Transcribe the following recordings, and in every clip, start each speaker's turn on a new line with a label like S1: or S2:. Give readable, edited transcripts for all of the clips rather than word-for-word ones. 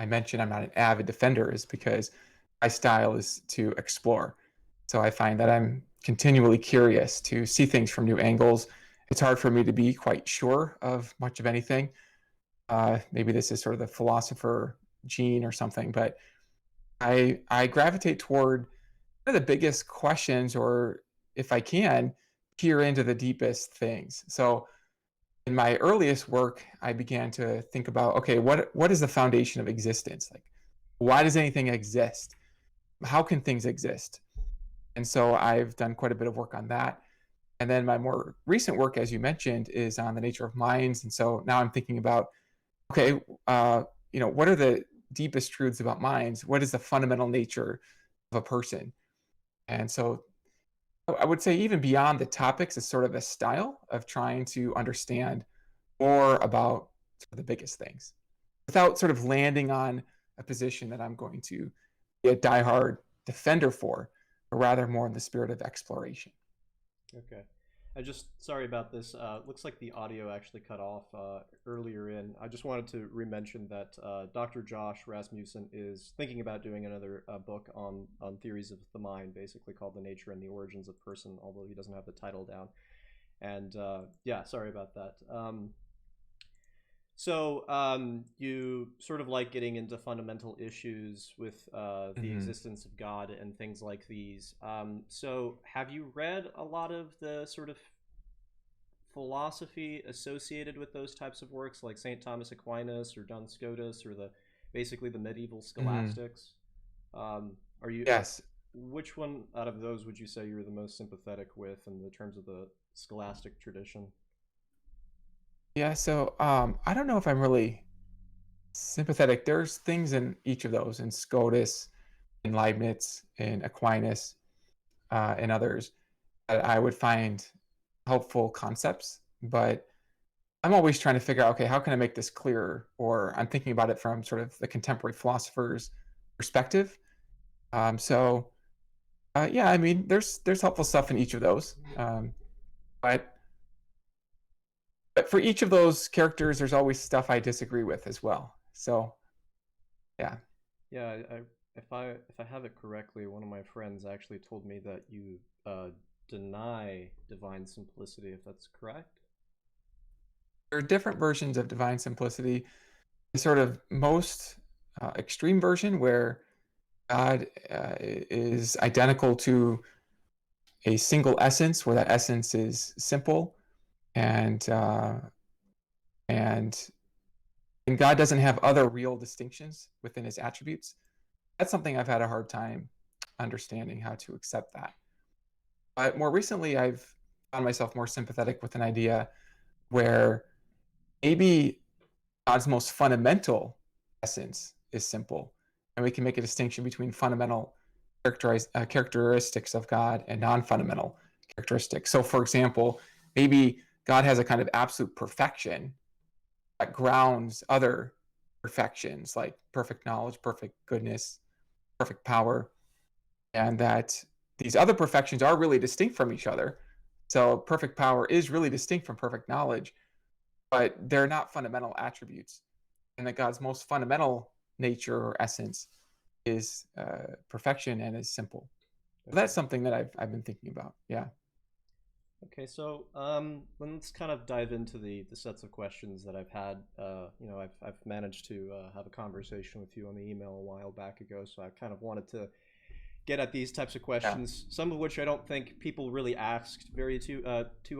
S1: I mentioned I'm not an avid defender is because my style is to explore. So I find that I'm continually curious to see things from new angles. It's hard for me to be quite sure of much of anything. Maybe this is sort of the philosopher gene or something, but I gravitate toward one of the biggest questions, or if I can, peer into the deepest things. So in my earliest work, I began to think about, okay, what is the foundation of existence? Like, why does anything exist? How can things exist? And so I've done quite a bit of work on that. And then my more recent work, as you mentioned, is on the nature of minds. And so now I'm thinking about, okay, what are the deepest truths about minds? What is the fundamental nature of a person? And so I would say even beyond the topics is sort of a style of trying to understand more about sort of the biggest things without sort of landing on a position that I'm going to be a diehard defender for, but rather more in the spirit of exploration.
S2: Okay. I just sorry about this. Looks like the audio actually cut off earlier in. I just wanted to re-mention that Dr. Josh Rasmussen is thinking about doing another book on theories of the mind, basically called "The Nature and the Origins of Person," although he doesn't have the title down. And yeah, sorry about that. You sort of like getting into fundamental issues with the
S1: Mm-hmm.
S2: existence of God and things like these. So, have you read a lot of the sort of philosophy associated with those types of works, like Saint Thomas Aquinas or Duns Scotus, or the basically the medieval
S1: Mm-hmm.
S2: scholastics? Are you?
S1: Yes.
S2: Which one out of those would you say you're the most sympathetic with in the terms of the scholastic tradition?
S1: Yeah. So I don't know if I'm really sympathetic. There's things in each of those, in Scotus, in Leibniz, in Aquinas, and others that I would find helpful concepts. But I'm always trying to figure out, okay, how can I make this clearer? Or I'm thinking about it from sort of the contemporary philosopher's perspective. Yeah, I mean, there's helpful stuff in each of those. But but for each of those characters, there's always stuff I disagree with as well. So yeah.
S2: Yeah, if I have it correctly, one of my friends actually told me that you deny divine simplicity, if that's correct.
S1: There are different versions of divine simplicity. The sort of most extreme version where God is identical to a single essence, where that essence is simple, and and and God doesn't have other real distinctions within His attributes. That's something I've had a hard time understanding how to accept that. But more recently, I've found myself more sympathetic with an idea where maybe God's most fundamental essence is simple, and we can make a distinction between fundamental characteristics of God and non-fundamental characteristics. So, for example, maybe God has a kind of absolute perfection that grounds other perfections like perfect knowledge, perfect goodness, perfect power, and that these other perfections are really distinct from each other. So, perfect power is really distinct from perfect knowledge, but they're not fundamental attributes, and that God's most fundamental nature or essence is perfection and is simple. So
S2: Okay.
S1: that's something that I've been thinking about. Yeah.
S2: Okay, so let's kind of dive into the sets of questions that I've had. I've managed to have a conversation with you on the email a while back ago, so I kind of wanted to get at these types of
S1: Yeah.
S2: questions. Some of which I don't think people really asked very too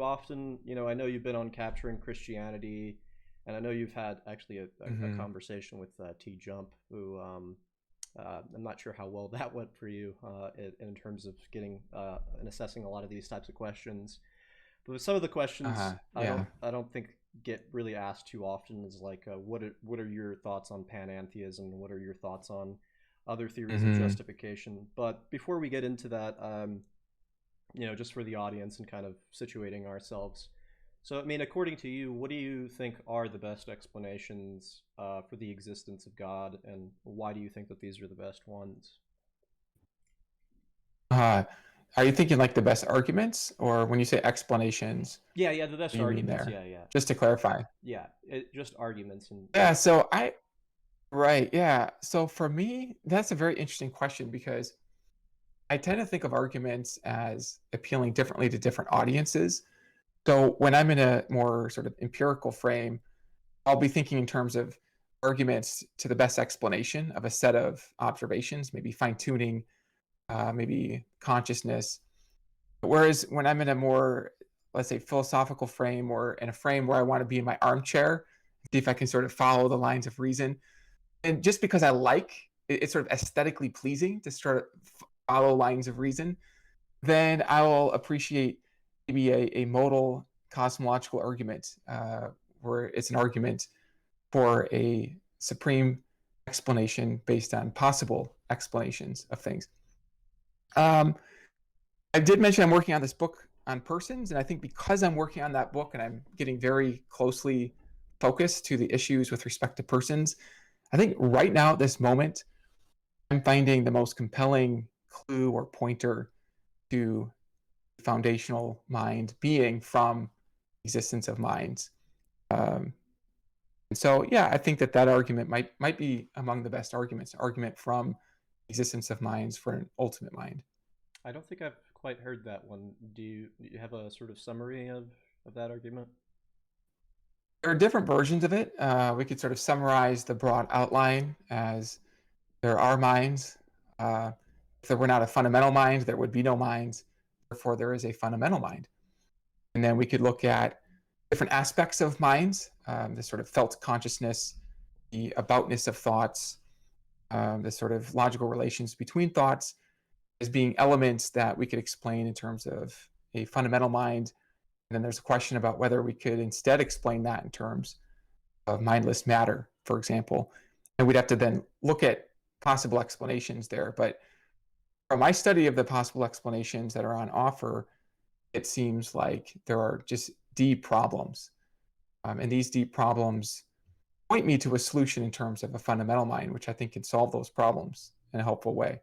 S2: often. I know you've been on Capturing Christianity, and I know you've had actually a
S1: Mm-hmm.
S2: conversation with T Jump, who I'm not sure how well that went for you in terms of getting and assessing a lot of these types of questions. But some of the questions
S1: Yeah.
S2: I don't think get really asked too often is like what are your thoughts on panentheism and what are your thoughts on other theories of
S1: Mm-hmm.
S2: justification. But before we get into that, just for the audience and kind of situating ourselves. So, I mean, according to you, what do you think are the best explanations for the existence of God, and why do you think that these are the best ones?
S1: Uh, are you thinking like the best arguments, or when you say explanations,
S2: Yeah, yeah, the
S1: what
S2: best
S1: do you mean
S2: arguments.
S1: there?
S2: Yeah, yeah,
S1: Just to clarify.
S2: yeah. Just arguments and
S1: Yeah. So I Right. Yeah. So for me, that's a very interesting question because I tend to think of arguments as appealing differently to different audiences. So when I'm in a more sort of empirical frame, I'll be thinking in terms of arguments to the best explanation of a set of observations, maybe fine tuning, maybe consciousness. Whereas when I'm in a more, let's say, philosophical frame or in a frame where I want to be in my armchair, see if I can sort of follow the lines of reason. And just because I like it's sort of aesthetically pleasing to sort of follow lines of reason, then I will appreciate maybe a modal cosmological argument, where it's an argument for a supreme explanation based on possible explanations of things. I did mention I'm working on this book on persons, and I think because I'm working on that book and I'm getting very closely focused to the issues with respect to persons, I think right now at this moment, I'm finding the most compelling clue or pointer to foundational mind being from existence of minds. Um, and so, yeah, I think that that argument might be among the best arguments. Argument from existence of minds for an ultimate mind.
S2: I don't think I've quite heard that one. Do you have a sort of summary of that argument?
S1: There are different versions of it. We could sort of summarize the broad outline as there are minds. If there were not a fundamental mind, there would be no minds. Therefore, there is a fundamental mind. And then we could look at different aspects of minds, the sort of felt consciousness, the aboutness of thoughts, the sort of logical relations between thoughts as being elements that we could explain in terms of a fundamental mind. And then there's a question about whether we could instead explain that in terms of mindless matter, for example. And we'd have to then look at possible explanations there. But from my study of the possible explanations that are on offer, it seems like there are just deep problems. And these deep problems point me to a solution in terms of a fundamental mind, which I think can solve those problems in a helpful way.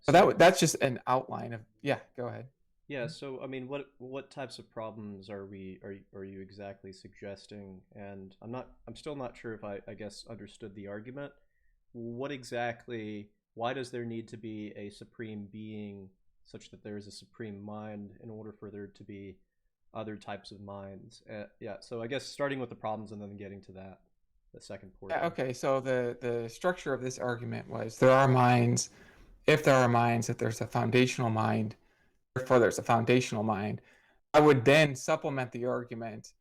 S1: So
S2: So
S1: that's just an outline of, yeah, go ahead.
S2: yeah, so I mean, what types of problems are you exactly suggesting? And I'm still not sure if I guess understood the argument. What exactly? Why does there need to be a supreme being such that there is a supreme mind in order for there to be other types of minds? Yeah, so I guess starting with the problems and then getting to that, the second
S1: Yeah,
S2: portion.
S1: okay. So the structure of this argument was there are minds, if there are minds, if there's a foundational mind, therefore there's a foundational mind. I would then supplement the argument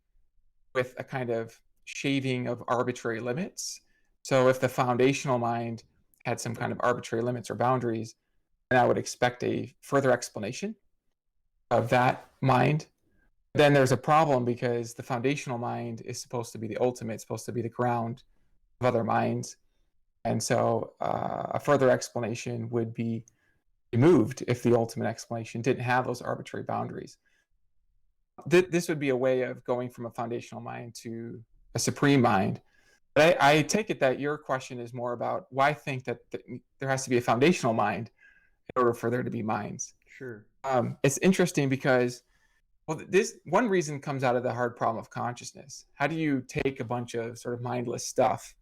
S1: with a kind of shaving of arbitrary limits. So if the foundational mind had some kind of arbitrary limits or boundaries, then I would expect a further explanation of that mind. Then there's a problem because the foundational mind is supposed to be the ultimate, it's supposed to be the ground of other minds. And so a further explanation would be removed if the ultimate explanation didn't have those arbitrary boundaries. This would be a way of going from a foundational mind to a supreme mind. But I take it that your question is more about why think that there has to be a foundational mind in order for there to be minds.
S2: Sure.
S1: It's interesting because, well, this one reason comes out of the hard problem of consciousness. How do you take a bunch of sort of mindless stuff?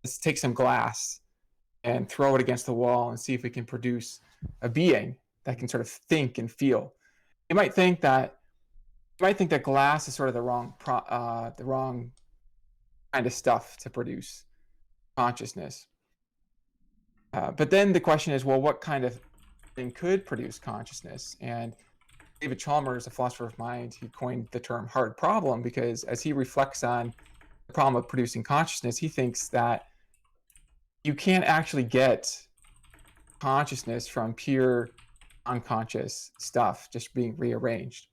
S1: Let's take some glass and throw it against the wall and see if we can produce a being that can sort of think and feel. You might think that glass is sort of the wrong kind of stuff to produce consciousness. But then the question is, well, what kind of thing could produce consciousness? And David Chalmers, a philosopher of mind, he coined the term hard problem because as he reflects on the problem of producing consciousness, he thinks that you can't actually get consciousness from pure unconscious stuff just being rearranged.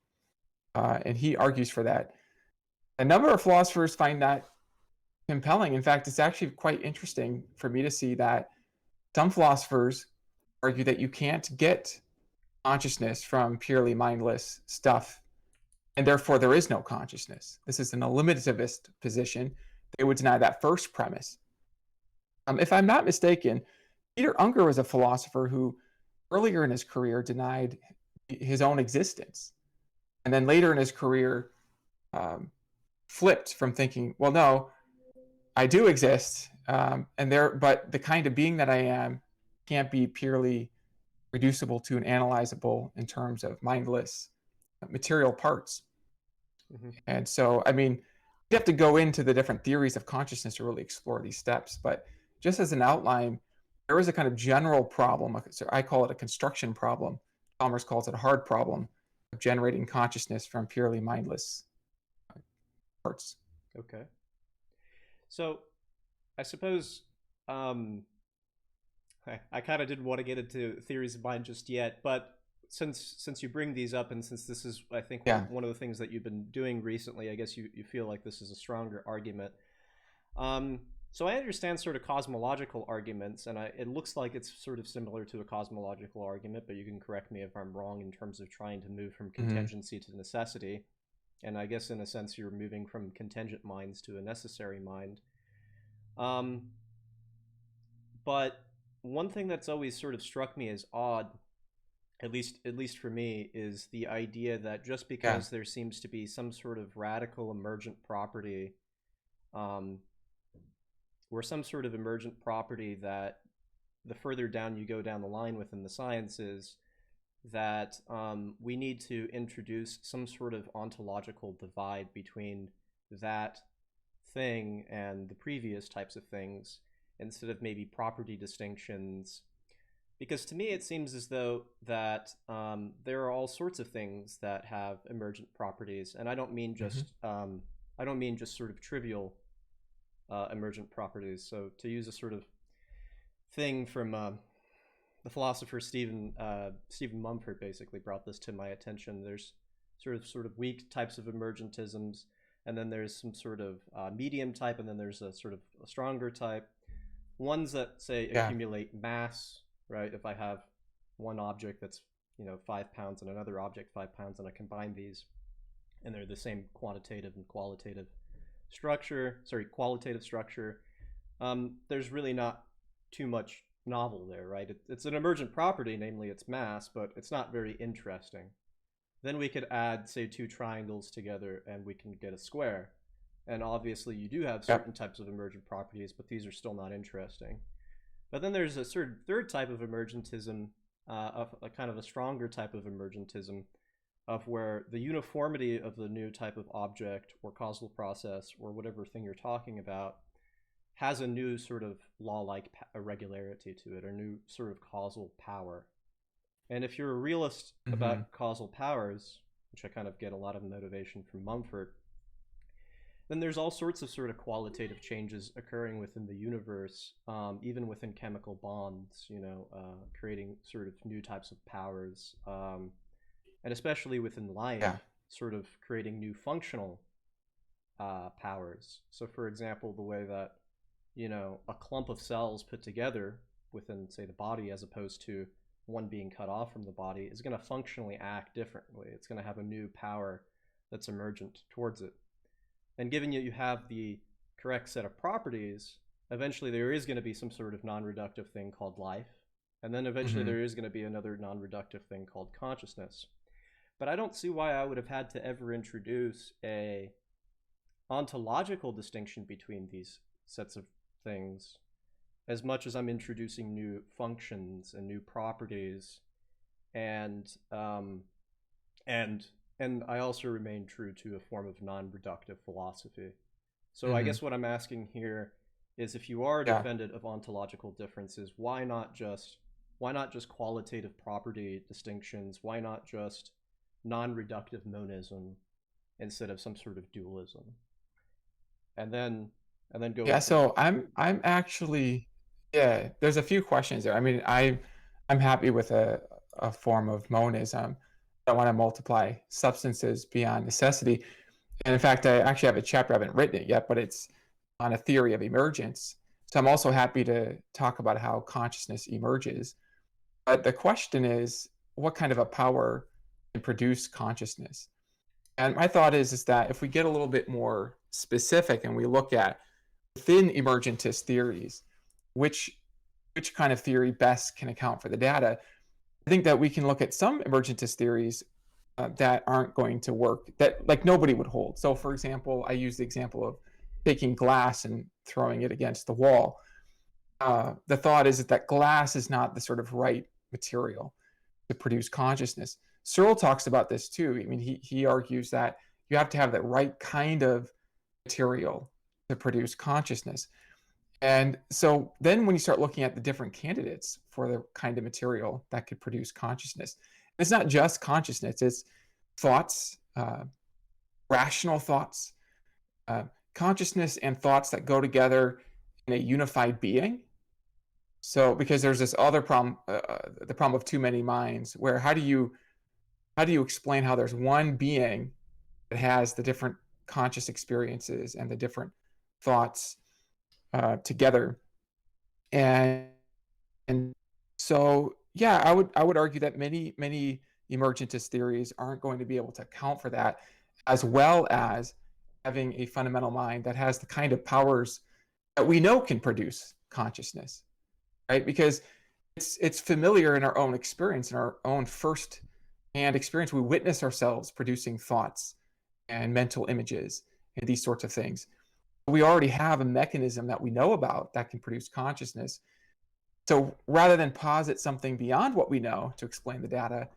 S1: And he argues for that. A number of philosophers find that compelling. In fact, it's actually quite interesting for me to see that some philosophers argue that you can't get consciousness from purely mindless stuff, and therefore there is no consciousness. This is an eliminativist position. They would deny that first premise. If I'm not mistaken, Peter Unger was a philosopher who earlier in his career denied his own existence. And then later in his career, flipped from thinking, well, no, I do exist, But the kind of being that I am can't be purely reducible to and analyzable in terms of mindless material parts.
S2: Hmm.
S1: And so, I mean, you have to go into the different theories of consciousness to really explore these steps. But just as an outline, there is a kind of general problem. So I call it a construction problem. Chalmers calls it a hard problem of generating consciousness from purely mindless parts.
S2: Okay. So I suppose um, I kind of didn't want to get into theories of mind just yet, but since you bring these up, and since this is, I think,
S1: Yeah.
S2: one of the things that you've been doing recently, I guess you feel like this is a stronger argument. So I understand sort of cosmological arguments, and it looks like it's sort of similar to a cosmological argument, but you can correct me if I'm wrong in terms of trying to move from
S1: Mm-hmm.
S2: contingency to necessity. And I guess in a sense you're moving from contingent minds to a necessary mind. Um, but one thing that's always sort of struck me as odd, at least for me, is the idea that just
S1: Yeah.
S2: because there seems to be some sort of radical emergent property, um, or some sort of emergent property that the further down you go down the line within the sciences, that we need to introduce some sort of ontological divide between that thing and the previous types of things, instead of maybe property distinctions. Because to me it seems as though that there are all sorts of things that have emergent properties, and
S1: Mm-hmm.
S2: I don't mean just sort of trivial emergent properties. So to use a sort of thing from the philosopher Stephen Mumford basically brought this to my attention. There's sort of weak types of emergentisms, and then there's some sort of medium type, and then there's a sort of a stronger type. Ones that say
S1: Yeah.
S2: accumulate mass, right? If I have one object that's 5 pounds and another object 5 pounds, and I combine these, and they're the same quantitative and qualitative structure. Sorry, qualitative structure. There's really not too much novel there, right? It's an emergent property, namely its mass, but it's not very interesting. Then we could add, say, two triangles together and we can get a square. And obviously, you do have
S1: Yep.
S2: certain types of emergent properties, but these are still not interesting. But then there's a certain third type of emergentism, of a kind of a stronger type of emergentism, of where the uniformity of the new type of object or causal process or whatever thing you're talking about has a new sort of law-like regularity to it, or new sort of causal power. And if you're a realist
S1: Mm-hmm.
S2: about causal powers, which I kind of get a lot of motivation from Mumford, then there's all sorts of sort of qualitative changes occurring within the universe, even within chemical bonds, creating sort of new types of powers, and especially within life,
S1: Yeah.
S2: sort of creating new functional powers. So, for example, the way that a clump of cells put together within, say, the body, as opposed to one being cut off from the body, is going to functionally act differently. It's going to have a new power that's emergent towards it. And given you have the correct set of properties, eventually there is going to be some sort of non-reductive thing called life. And then eventually
S1: Mm-hmm.
S2: there is going to be another non-reductive thing called consciousness. But I don't see why I would have had to ever introduce a ontological distinction between these sets of things, as much as I'm introducing new functions and new properties, and and I also remain true to a form of non-reductive philosophy. So I
S1: Mm-hmm.
S2: guess what I'm asking here is, if you are a
S1: Yeah.
S2: defendant of ontological differences, why not just qualitative property distinctions? Why not just non-reductive monism instead of some sort of dualism? And then go
S1: Yeah,
S2: into.
S1: so I'm actually, yeah, there's a few questions there. I mean, I'm happy with a form of monism. I want to multiply substances beyond necessity. And in fact, I actually have a chapter, I haven't written it yet, but it's on a theory of emergence. So I'm also happy to talk about how consciousness emerges. But the question is, what kind of a power can produce consciousness? And my thought is that if we get a little bit more specific and we look at within emergentist theories, which which kind of theory best can account for the data, I think that we can look at some emergentist theories that aren't going to work, that like nobody would hold. So, for example, I use the example of taking glass and throwing it against the wall. The thought is that glass is not the sort of right material to produce consciousness. Searle talks about this too. I mean, he argues that you have to have the right kind of material to produce consciousness. And so then when you start looking at the different candidates for the kind of material that could produce consciousness, it's not just consciousness, it's thoughts, rational thoughts, consciousness and thoughts that go together in a unified being. So because there's this other problem, the problem of too many minds, where how do you explain how there's one being that has the different conscious experiences and the different thoughts together? And so yeah, I would argue that many emergentist theories aren't going to be able to account for that, as well as having a fundamental mind that has the kind of powers that we know can produce consciousness, right? Because it's familiar in our own experience, in our own first hand experience. We witness ourselves producing thoughts and mental images and these sorts of things. We already have a mechanism that we know about that can produce consciousness. So rather than posit something beyond what we know to explain the data,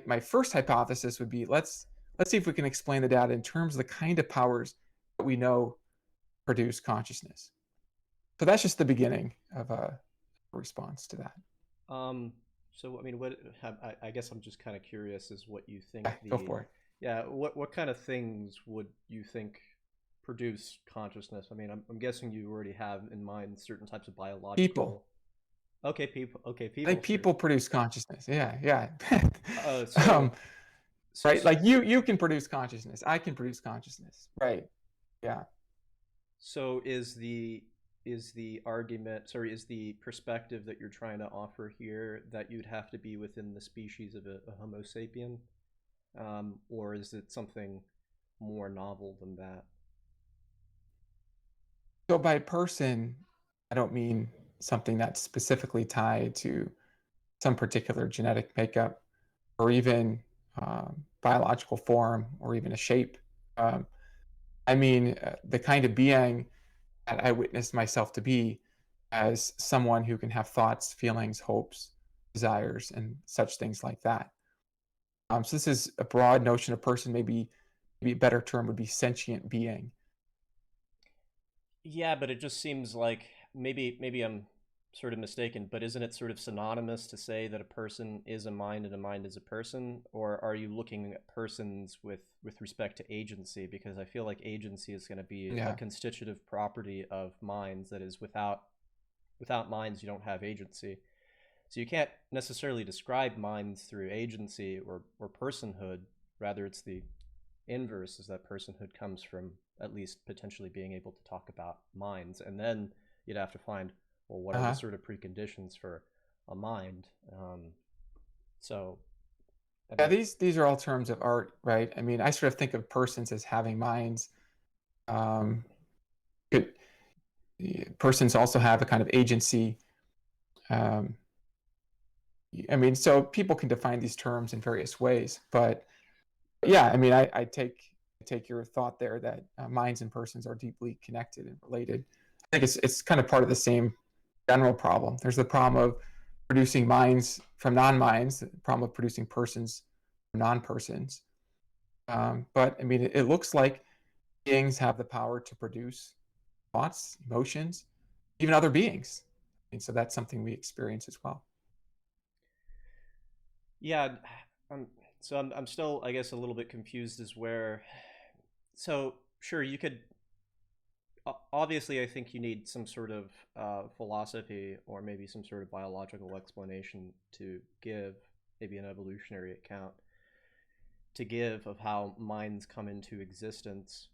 S1: my first hypothesis would be let's see if we can explain the data in terms of the kind of powers that we know produce consciousness. So that's just the beginning of a response to that.
S2: So I mean, I guess I'm just kind of curious as what you think
S1: Yeah, go for it.
S2: yeah, what kind of things would you think produce consciousness? I mean, I'm guessing you already have in mind certain types of
S1: People.
S2: biological. Okay, people. Okay,
S1: I think
S2: people. Sure.
S1: people produce consciousness. Yeah, yeah.
S2: Uh, so
S1: um,
S2: so
S1: right? Like you can produce consciousness. I can produce consciousness. Right. Yeah.
S2: so is the argument, sorry, is the perspective that you're trying to offer here that you'd have to be within the species of a Homo sapien, or is it something more novel than that?
S1: So by person, I don't mean something that's specifically tied to some particular genetic makeup or even biological form or even a shape. Um, I mean, the kind of being that I witnessed myself to be as someone who can have thoughts, feelings, hopes, desires, and such things like that. So this is a broad notion of person. Maybe a better term would be sentient being.
S2: Yeah, but it just seems like maybe I'm sort of mistaken, but isn't it sort of synonymous to say that a person is a mind and a mind is a person, or are you looking at persons with respect to agency? Because I feel like agency is going to be a
S1: Yeah.
S2: constitutive property of minds. That is, without minds, you don't have agency. So you can't necessarily describe minds through agency or personhood. Rather, it's the inverse, is that personhood comes from at least potentially being able to talk about minds. And then you'd have to find, well, what are the
S1: Uh-huh.
S2: sort of preconditions for a mind? So, I
S1: Yeah,
S2: mean,
S1: these are all terms of art, right? I mean, I sort of think of persons as having minds. Um, could, Persons also have a kind of agency. Um, I mean, so people can define these terms in various ways, but yeah, I mean, I take your thought there that minds and persons are deeply connected and related. I think it's kind of part of the same general problem. There's the problem of producing minds from non-minds, the problem of producing persons from non-persons. But I mean, it looks like beings have the power to produce thoughts, emotions, even other beings. And so that's something we experience as well.
S2: yeah, I'm, I'm still, I guess, a little bit confused as where. So, sure, you could. Obviously, I think you need some sort of philosophy or maybe some sort of biological explanation to give, maybe an evolutionary account to give of how minds come into existence.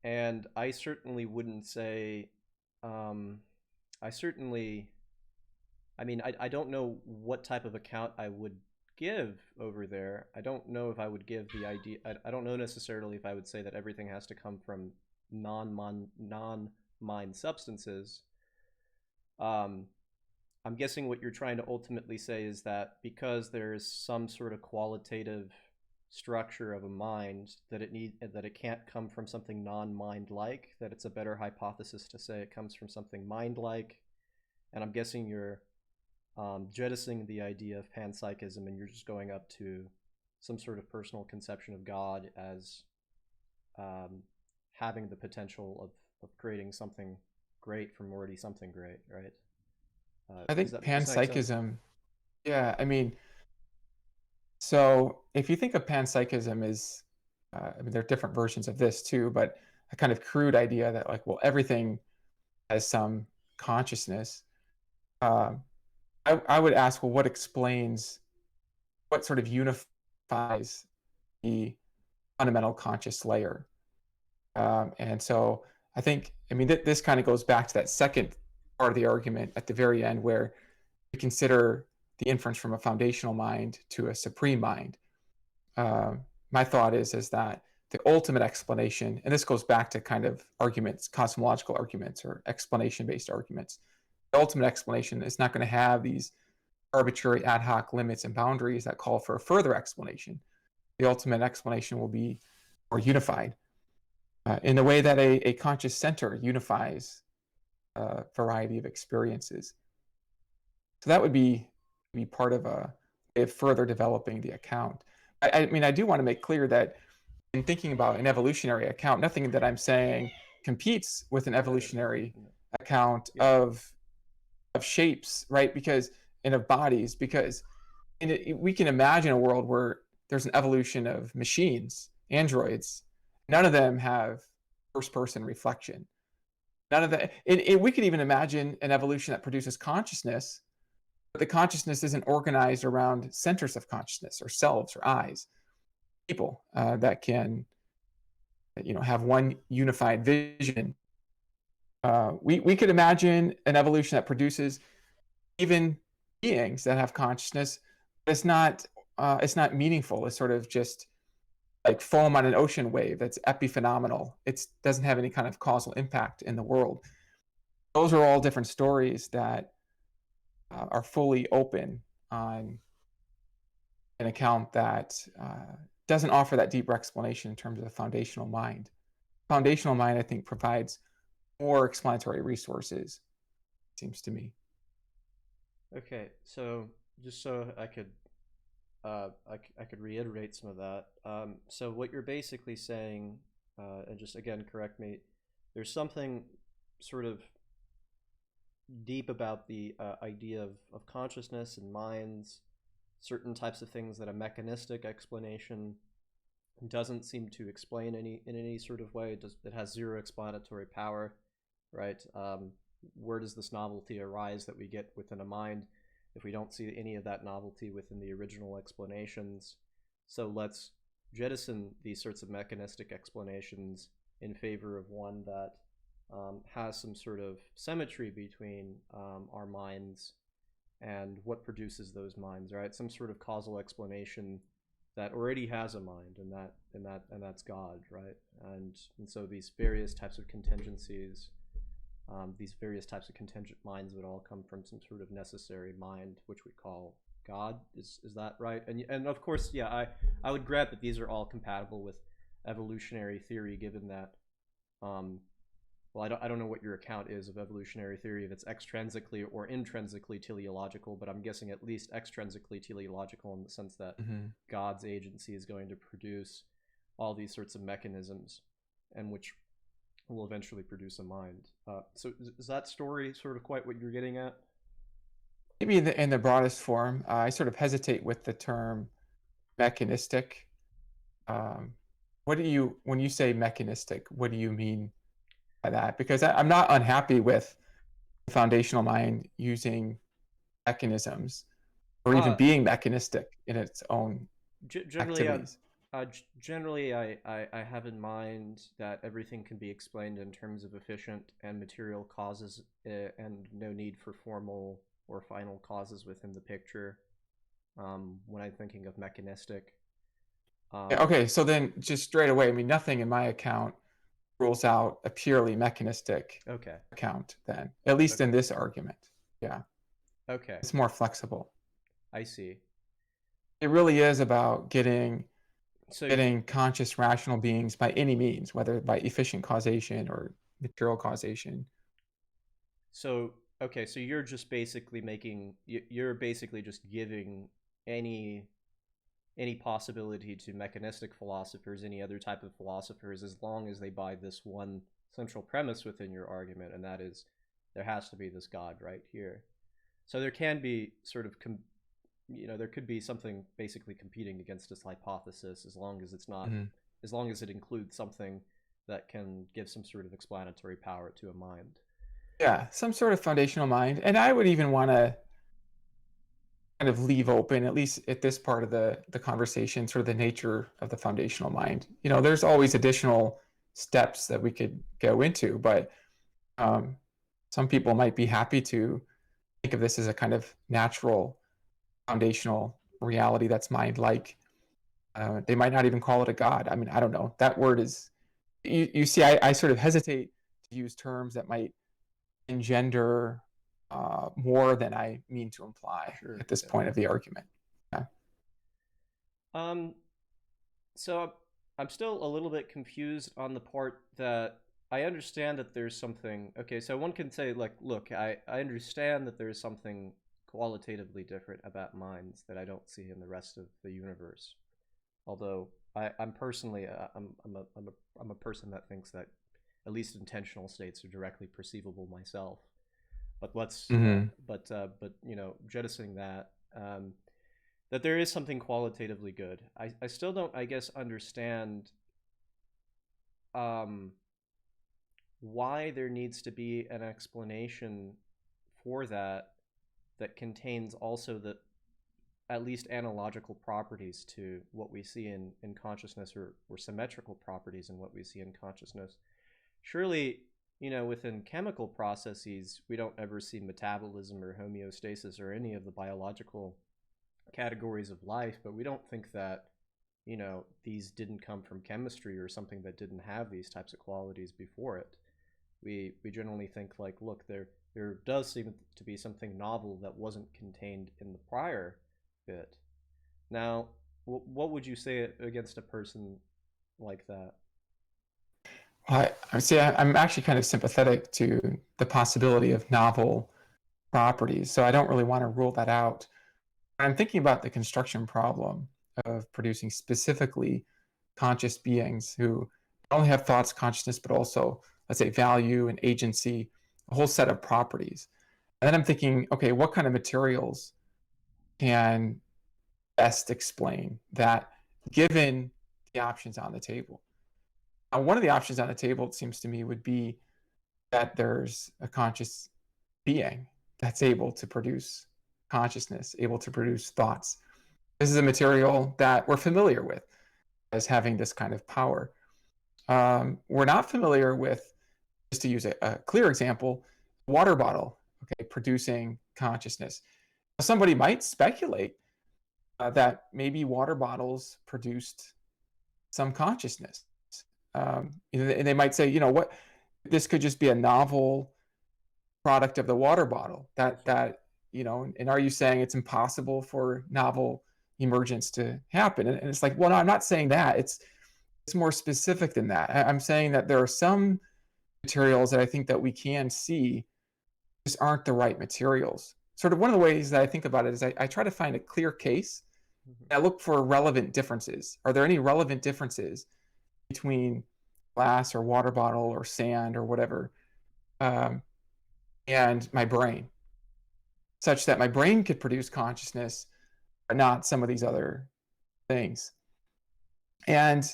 S2: And I certainly wouldn't say, um, I certainly, I mean, I don't know what type of account I would give over there. I don't know if I would give the idea, I don't know necessarily if I would say that everything has to come from non-mind substances. Um, I'm guessing what you're trying to ultimately say is that because there's some sort of qualitative structure of a mind, that it can't come from something non-mind like, that it's a better hypothesis to say it comes from something mind like. And I'm guessing you're jettisoning the idea of panpsychism, and you're just going up to some sort of personal conception of God as having the potential of creating something great from already something great, right?
S1: I think
S2: Does that make sense?
S1: panpsychism, yeah, I mean, so if you think of panpsychism as, I mean, there are different versions of this too, but a kind of crude idea that like, well, everything has some consciousness. Um, I would ask, well, what explains, what sort of unifies the fundamental conscious layer? And so I think, I mean, this kind of goes back to that second part of the argument at the very end, where we consider the inference from a foundational mind to a supreme mind. My thought is that the ultimate explanation, and this goes back to kind of arguments, cosmological arguments or explanation-based arguments, the ultimate explanation is not going to have these arbitrary ad hoc limits and boundaries that call for a further explanation. The ultimate explanation will be more unified in the way that a conscious center unifies a variety of experiences. So that would be part of a way of further developing the account. I mean, I do want to make clear that in thinking about an evolutionary account, nothing that I'm saying competes with an evolutionary account
S2: Yeah.
S1: of shapes, right? Because and of bodies, because we can imagine a world where there's an evolution of machines, androids. None of them have first-person reflection. None of that. We could even imagine an evolution that produces consciousness, but the consciousness isn't organized around centers of consciousness or selves or eyes. People that can, have one unified vision. We could imagine an evolution that produces even beings that have consciousness, but it's not meaningful. It's sort of just like foam on an ocean wave that's epiphenomenal. It doesn't have any kind of causal impact in the world. Those are all different stories that are fully open on an account that doesn't offer that deeper explanation in terms of the foundational mind. Foundational mind, I think, provides more explanatory resources, it seems to me.
S2: Okay, so just so I could I could reiterate some of that. So what you're basically saying, and just again correct me, there's something sort of deep about the idea of consciousness and minds, certain types of things that a mechanistic explanation doesn't seem to explain in any sort of way. It has zero explanatory power, right? Where does this novelty arise that we get within a mind if we don't see any of that novelty within the original explanations? So let's jettison these sorts of mechanistic explanations in favor of one that has some sort of symmetry between our minds and what produces those minds, right? Some sort of causal explanation that already has a mind, and that's God, right? And so these various types of contingencies, these various types of contingent minds would all come from some sort of necessary mind, which we call God. Is that right? And of course, yeah, I would grant that these are all compatible with evolutionary theory, given that well, I don't know what your account is of evolutionary theory, if it's extrinsically or intrinsically teleological, but I'm guessing at least extrinsically teleological in the sense that God's agency is going to produce all these sorts of mechanisms, and which will eventually produce a mind. So is that story sort of quite what you're getting at?
S1: Maybe in the broadest form, I sort of hesitate with the term mechanistic. When you say mechanistic, what do you mean by that? Because I'm not unhappy with the foundational mind using mechanisms or even
S2: Uh,
S1: being mechanistic in its own
S2: Generally,
S1: activities.
S2: generally, I have in mind that everything can be explained in terms of efficient and material causes, and no need for formal or final causes within the picture. When I'm thinking of mechanistic,
S1: Yeah,
S2: um,
S1: okay, so then just straight away, I mean, nothing in my account rules out a purely mechanistic
S2: okay,
S1: account then, at least in
S2: okay,
S1: this argument. Yeah,
S2: okay,
S1: it's more flexible.
S2: I see.
S1: It really is about getting
S2: So
S1: getting conscious rational beings by any means, whether by efficient causation or material causation.
S2: so okay, so you're just basically you're basically just giving any any possibility to mechanistic philosophers, any other type of philosophers, as long as they buy this one central premise within your argument, and that is there has to be this God right here. So there can be sort of there could be something basically competing against this hypothesis, as long as it's not
S1: Mm-hmm.
S2: as long as it includes something that can give some sort of explanatory power to a mind.
S1: Yeah, some sort of foundational mind. And I would even want to kind of leave open, at least at this part of the conversation, sort of the nature of the foundational mind. There's always additional steps that we could go into, but um, some people might be happy to think of this as a kind of natural foundational reality that's mind-like. They might not even call it a god. I mean, I don't know. That word is, you see, I sort of hesitate to use terms that might engender more than I mean to imply
S2: Sure.
S1: at this
S2: Yeah.
S1: point of the argument. Yeah.
S2: Um, so I'm still a little bit confused on the part that I understand that there's something. Okay, so one can say, like, look, I understand that there's something qualitatively different about minds that I don't see in the rest of the universe. Although I'm personally, I'm a person that thinks that at least intentional states are directly perceivable myself. But
S1: Mm-hmm.
S2: but jettisoning that, that there is something qualitatively good. I still don't, I guess, understand um, why there needs to be an explanation for that that contains also the at least analogical properties to what we see in consciousness, or symmetrical properties in what we see in consciousness. Surely, within chemical processes, we don't ever see metabolism or homeostasis or any of the biological categories of life, but we don't think that, these didn't come from chemistry or something that didn't have these types of qualities before it. We generally think, like, look, there does seem to be something novel that wasn't contained in the prior bit. Now, what would you say against a person like that?
S1: I see. I'm actually kind of sympathetic to the possibility of novel properties, so I don't really want to rule that out. I'm thinking about the construction problem of producing specifically conscious beings who not only have thoughts, consciousness, but also, let's say, value and agency, a whole set of properties. And then I'm thinking, okay, what kind of materials can best explain that given the options on the table? Now, one of the options on the table, it seems to me, would be that there's a conscious being that's able to produce consciousness, able to produce thoughts. This is a material that we're familiar with as having this kind of power. We're not familiar with, just to use a clear example, water bottle, okay, producing consciousness. Somebody might speculate that maybe water bottles produced some consciousness. And they might say, what, this could just be a novel product of the water bottle. And are you saying it's impossible for novel emergence to happen? And it's like, well, no, I'm not saying that. It's more specific than that. I'm saying that there are some materials that I think that we can see just aren't the right materials. Sort of one of the ways that I think about it is I try to find a clear case.
S2: Mm-hmm.
S1: I look for relevant differences. Are there any relevant differences between glass or water bottle or sand or whatever, and my brain, such that my brain could produce consciousness, but not some of these other things? And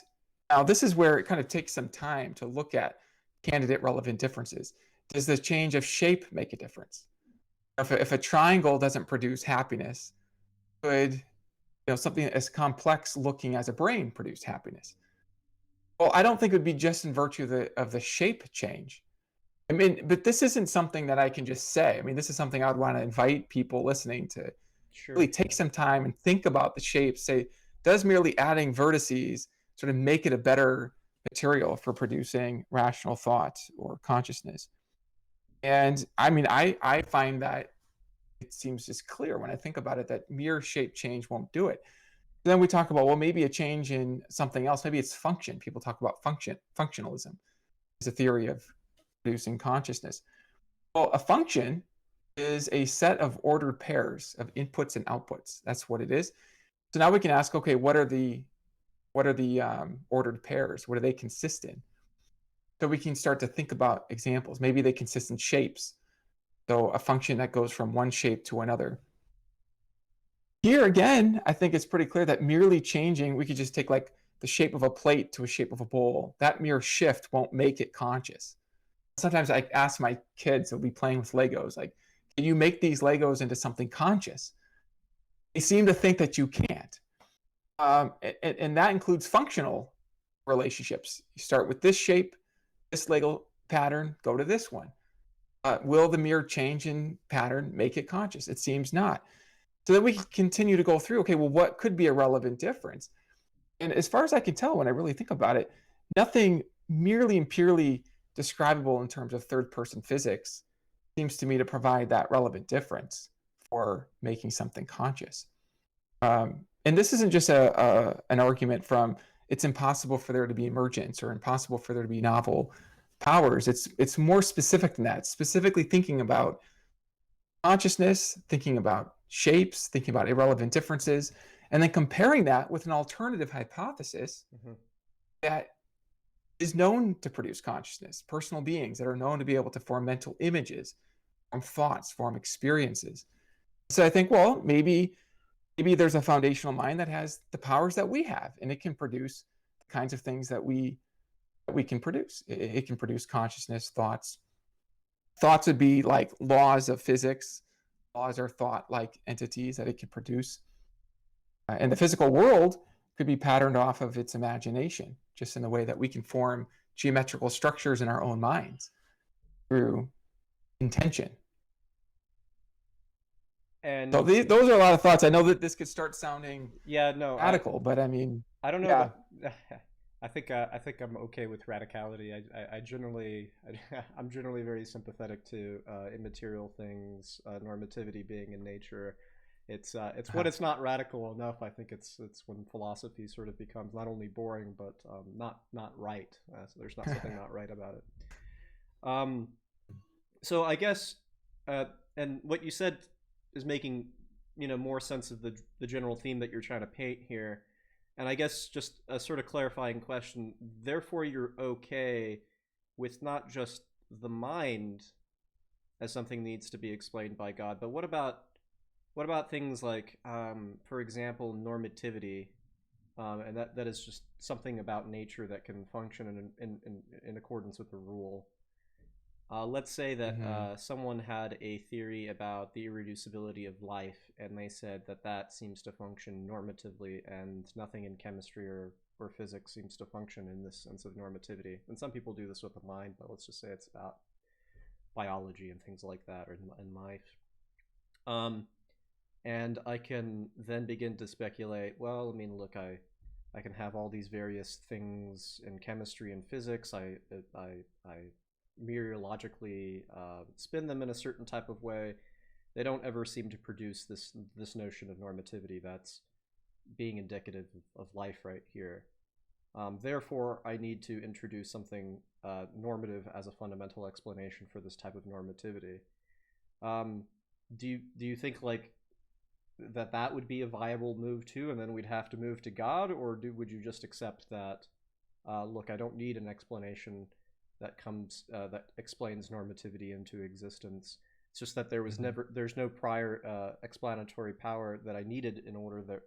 S1: now this is where it kind of takes some time to look at candidate relevant differences. Does the change of shape make a difference? If a triangle doesn't produce happiness, could something as complex looking as a brain produce happiness? Well, I don't think it would be just in virtue of the shape change. I mean, but this isn't something that I can just say. I mean, this is something I would want to invite people listening to
S2: Sure.
S1: really take some time and think about the shape. Say, does merely adding vertices sort of make it a better material for producing rational thought or consciousness? And I mean, I find that it seems just clear when I think about it that mere shape change won't do it. Then we talk about, well, maybe a change in something else. Maybe it's function. People talk about functionalism. It's a theory of producing consciousness. Well, a function is a set of ordered pairs of inputs and outputs. That's what it is. So now we can ask, okay, what are the ordered pairs? What do they consist in? So we can start to think about examples. Maybe they consist in shapes. So a function that goes from one shape to another. Here again, I think it's pretty clear that merely changing, we could just take like the shape of a plate to a shape of a bowl. That mere shift won't make it conscious. Sometimes I ask my kids, they'll be playing with Legos, like, can you make these Legos into something conscious? They seem to think that you can't. And that includes functional relationships. You start with this shape, this Lego pattern, go to this one. Will the mere change in pattern make it conscious? It seems not. So then we can continue to go through, okay, well, what could be a relevant difference? And as far as I can tell, when I really think about it, nothing merely and purely describable in terms of third-person physics seems to me to provide that relevant difference for making something conscious. And this isn't just an argument from it's impossible for there to be emergence or impossible for there to be novel powers. It's more specific than that. Specifically thinking about consciousness, thinking about shapes, thinking about irrelevant differences, and then comparing that with an alternative hypothesis that is known to produce consciousness, personal beings that are known to be able to form mental images, form thoughts, form experiences. So I think, well, maybe there's a foundational mind that has the powers that we have, and it can produce the kinds of things that we can produce. It can produce consciousness, thoughts. Thoughts would be like laws of physics. Laws are thought-like entities that it can produce. And the physical world could be patterned off of its imagination, just in the way that we can form geometrical structures in our own minds through intention.
S2: And
S1: so those are a lot of thoughts. I know that this could start sounding radical, but I mean,
S2: I don't know. Yeah. I think I'm okay with radicality. I generally I'm generally very sympathetic to immaterial things, normativity being in nature. It's when it's not radical enough. I think it's when philosophy sort of becomes not only boring but not right. So there's not something not right about it. So I guess and what you said is making more sense of the general theme that you're trying to paint here. And I guess just a sort of clarifying question, therefore you're okay with not just the mind as something needs to be explained by God, but what about things like, for example, normativity, and that is just something about nature that can function in accordance with a rule. Let's say that someone had a theory about the irreducibility of life, and they said that seems to function normatively, and nothing in chemistry or physics seems to function in this sense of normativity. And some people do this with the mind, but let's just say it's about biology and things like that, or in life. And I can then begin to speculate, well, I mean, look, I can have all these various things in chemistry and physics. I mereologically spin them in a certain type of way. They don't ever seem to produce this notion of normativity that's being indicative of life right here. Therefore, I need to introduce something normative as a fundamental explanation for this type of normativity. Do you think like that would be a viable move too, and then we'd have to move to God, or would you just accept that? Look, I don't need an explanation that explains normativity into existence. It's just that there's no prior explanatory power that I needed in order that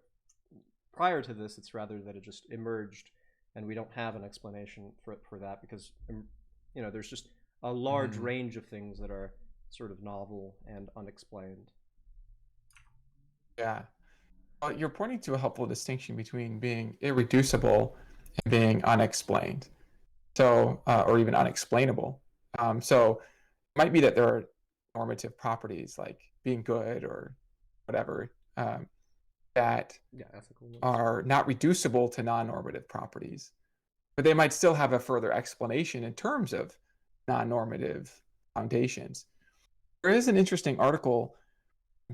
S2: prior to this. It's rather that it just emerged, and we don't have an explanation for that because there's just a large range of things that are sort of novel and unexplained.
S1: Yeah. Well, you're pointing to a helpful distinction between being irreducible and being unexplained. So, or even unexplainable. So it might be that there are normative properties like being good or whatever that are not reducible to non-normative properties, but they might still have a further explanation in terms of non-normative foundations. There is an interesting article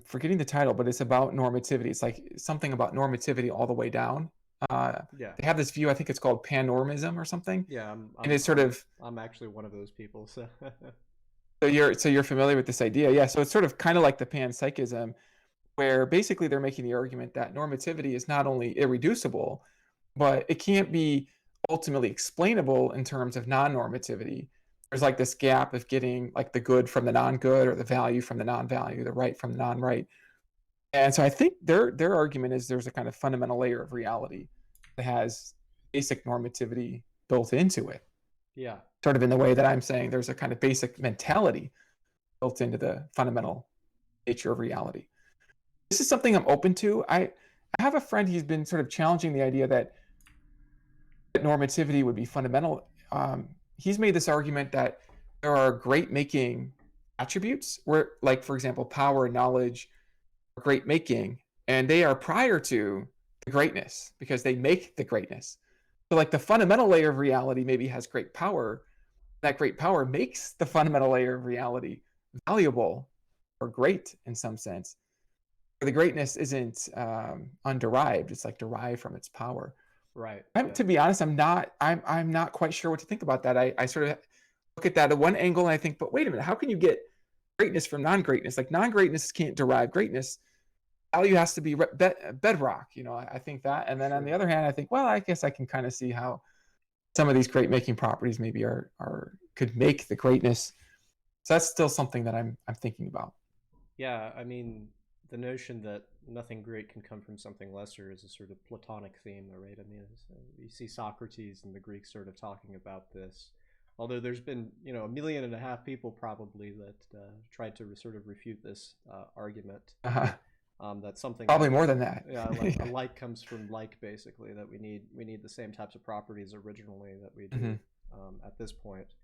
S1: forgetting the title, but it's about normativity. It's like something about normativity all the way down. Uh,
S2: Yeah.
S1: they have this view, I think it's called Panoramism or something,
S2: Yeah,
S1: and it's sort of
S2: I'm actually one of those people. So
S1: so you're familiar with this idea, yeah? So it's sort of kind of like the panpsychism, where basically they're making the argument that normativity is not only irreducible, but it can't be ultimately explainable in terms of non-normativity. There's like this gap of getting like the good from the non-good, or the value from the non-value, the right from the non-right. And so I think their argument is there's a kind of fundamental layer of reality that has basic normativity built into it,
S2: yeah,
S1: sort of in the way that I'm saying there's a kind of basic mentality built into the fundamental nature of reality. This is something I'm open to. I have a friend, he's been sort of challenging the idea that normativity would be fundamental. He's made this argument that there are great making attributes where, like, for example, power and knowledge are great making, and they are prior to the greatness because they make the greatness. So, like, the fundamental layer of reality maybe has great power. That great power makes the fundamental layer of reality valuable or great in some sense. The greatness isn't underived; it's like derived from its power.
S2: right.
S1: To be honest, I'm not quite sure what to think about that. I sort of look at that at one angle and I think, but wait a minute, how can you get greatness from non-greatness? Like, non-greatness can't derive greatness. Value has to be bedrock. I think that. And then on the
S2: Sure.
S1: other hand, I think, well, I guess I can kind of see how some of these great making properties maybe are could make the greatness. So that's still something that I'm thinking about.
S2: Yeah, I mean, the notion that nothing great can come from something lesser is a sort of Platonic theme, though, right? I mean, you see Socrates and the Greeks sort of talking about this. Although there's been, 1.5 million people probably that tried to sort of refute this argument.
S1: Uh-huh.
S2: That something
S1: Probably
S2: like,
S1: more than that.
S2: yeah, like a like comes from like, basically. That we need the same types of properties originally that we do
S1: Mhm.
S2: at this point.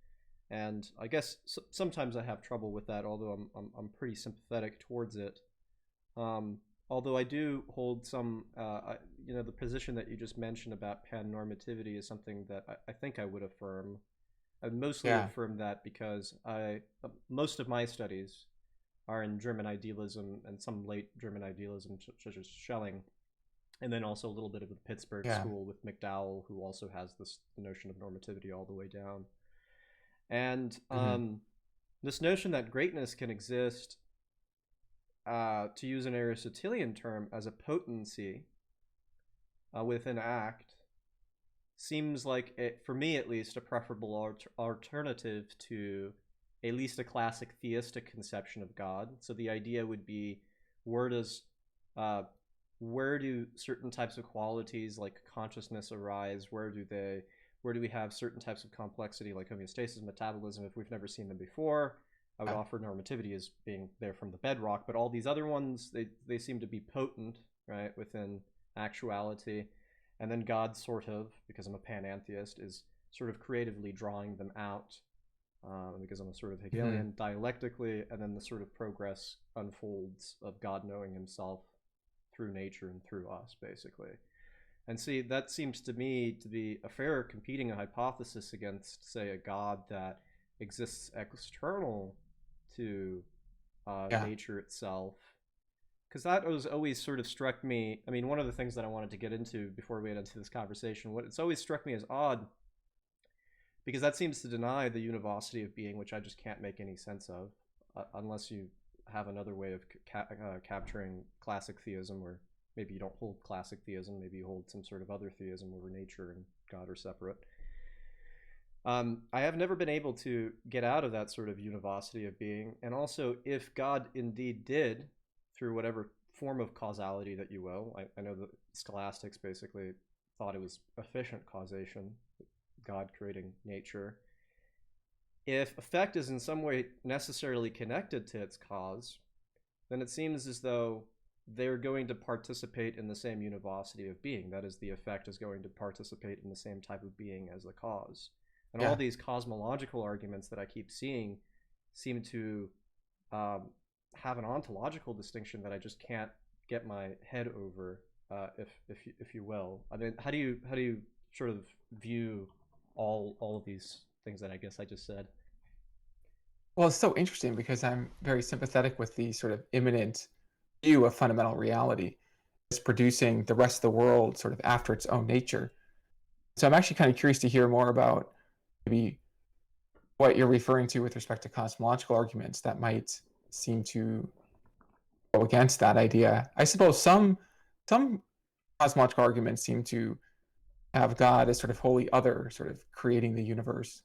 S2: And I guess sometimes I have trouble with that, although I'm pretty sympathetic towards it. Although I do hold some, the position that you just mentioned about pan-normativity is something that I think I would affirm. I would mostly
S1: Yeah.
S2: affirm that because most of my studies are in German idealism and some late German idealism, such as Schelling, and then also a little bit of the Pittsburgh
S1: Yeah.
S2: school with McDowell, who also has this notion of normativity all the way down. And
S1: Hmm.
S2: this notion that greatness can exist, to use an Aristotelian term, as a potency within act, seems like, for me at least, a preferable alternative to at least a classic theistic conception of God. So the idea would be, where does uh, where do certain types of qualities like consciousness arise? Where do we have certain types of complexity like homeostasis, metabolism, if we've never seen them before? I would
S1: Yeah.
S2: offer normativity as being there from the bedrock, but all these other ones, they seem to be potent, right, within actuality. And then God sort of, because I'm a panentheist, is sort of creatively drawing them out, because I'm a sort of
S1: Hmm.
S2: Hegelian, dialectically, and then the sort of progress unfolds of God knowing himself through nature and through us, basically. And see, that seems to me to be a fair competing hypothesis against, say, a God that exists external to
S1: Yeah.
S2: nature itself. Because that was always sort of struck me. I mean, one of the things that I wanted to get into before we get into this conversation, what it's always struck me as odd, because that seems to deny the univocity of being, which I just can't make any sense of, unless you have another way of capturing classic theism, or maybe you don't hold classic theism, maybe you hold some sort of other theism where nature and God are separate. I have never been able to get out of that sort of univocity of being. And also, if God indeed did, through whatever form of causality that you will, I know the scholastics basically thought it was efficient causation, God creating nature. If effect is in some way necessarily connected to its cause, then it seems as though they're going to participate in the same univocity of being. That is, the effect is going to participate in the same type of being as the cause. And all
S1: Yeah.
S2: these cosmological arguments that I keep seeing seem to um, have an ontological distinction that I just can't get my head over, if you will. I mean, how do you sort of view all of these things that I guess I just said?
S1: Well, it's so interesting because I'm very sympathetic with the sort of immanent view of fundamental reality as producing the rest of the world sort of after its own nature. So I'm actually kind of curious to hear more about maybe what you're referring to with respect to cosmological arguments that might seem to go against that idea. I suppose some cosmological arguments seem to have God as sort of wholly other, sort of creating the universe.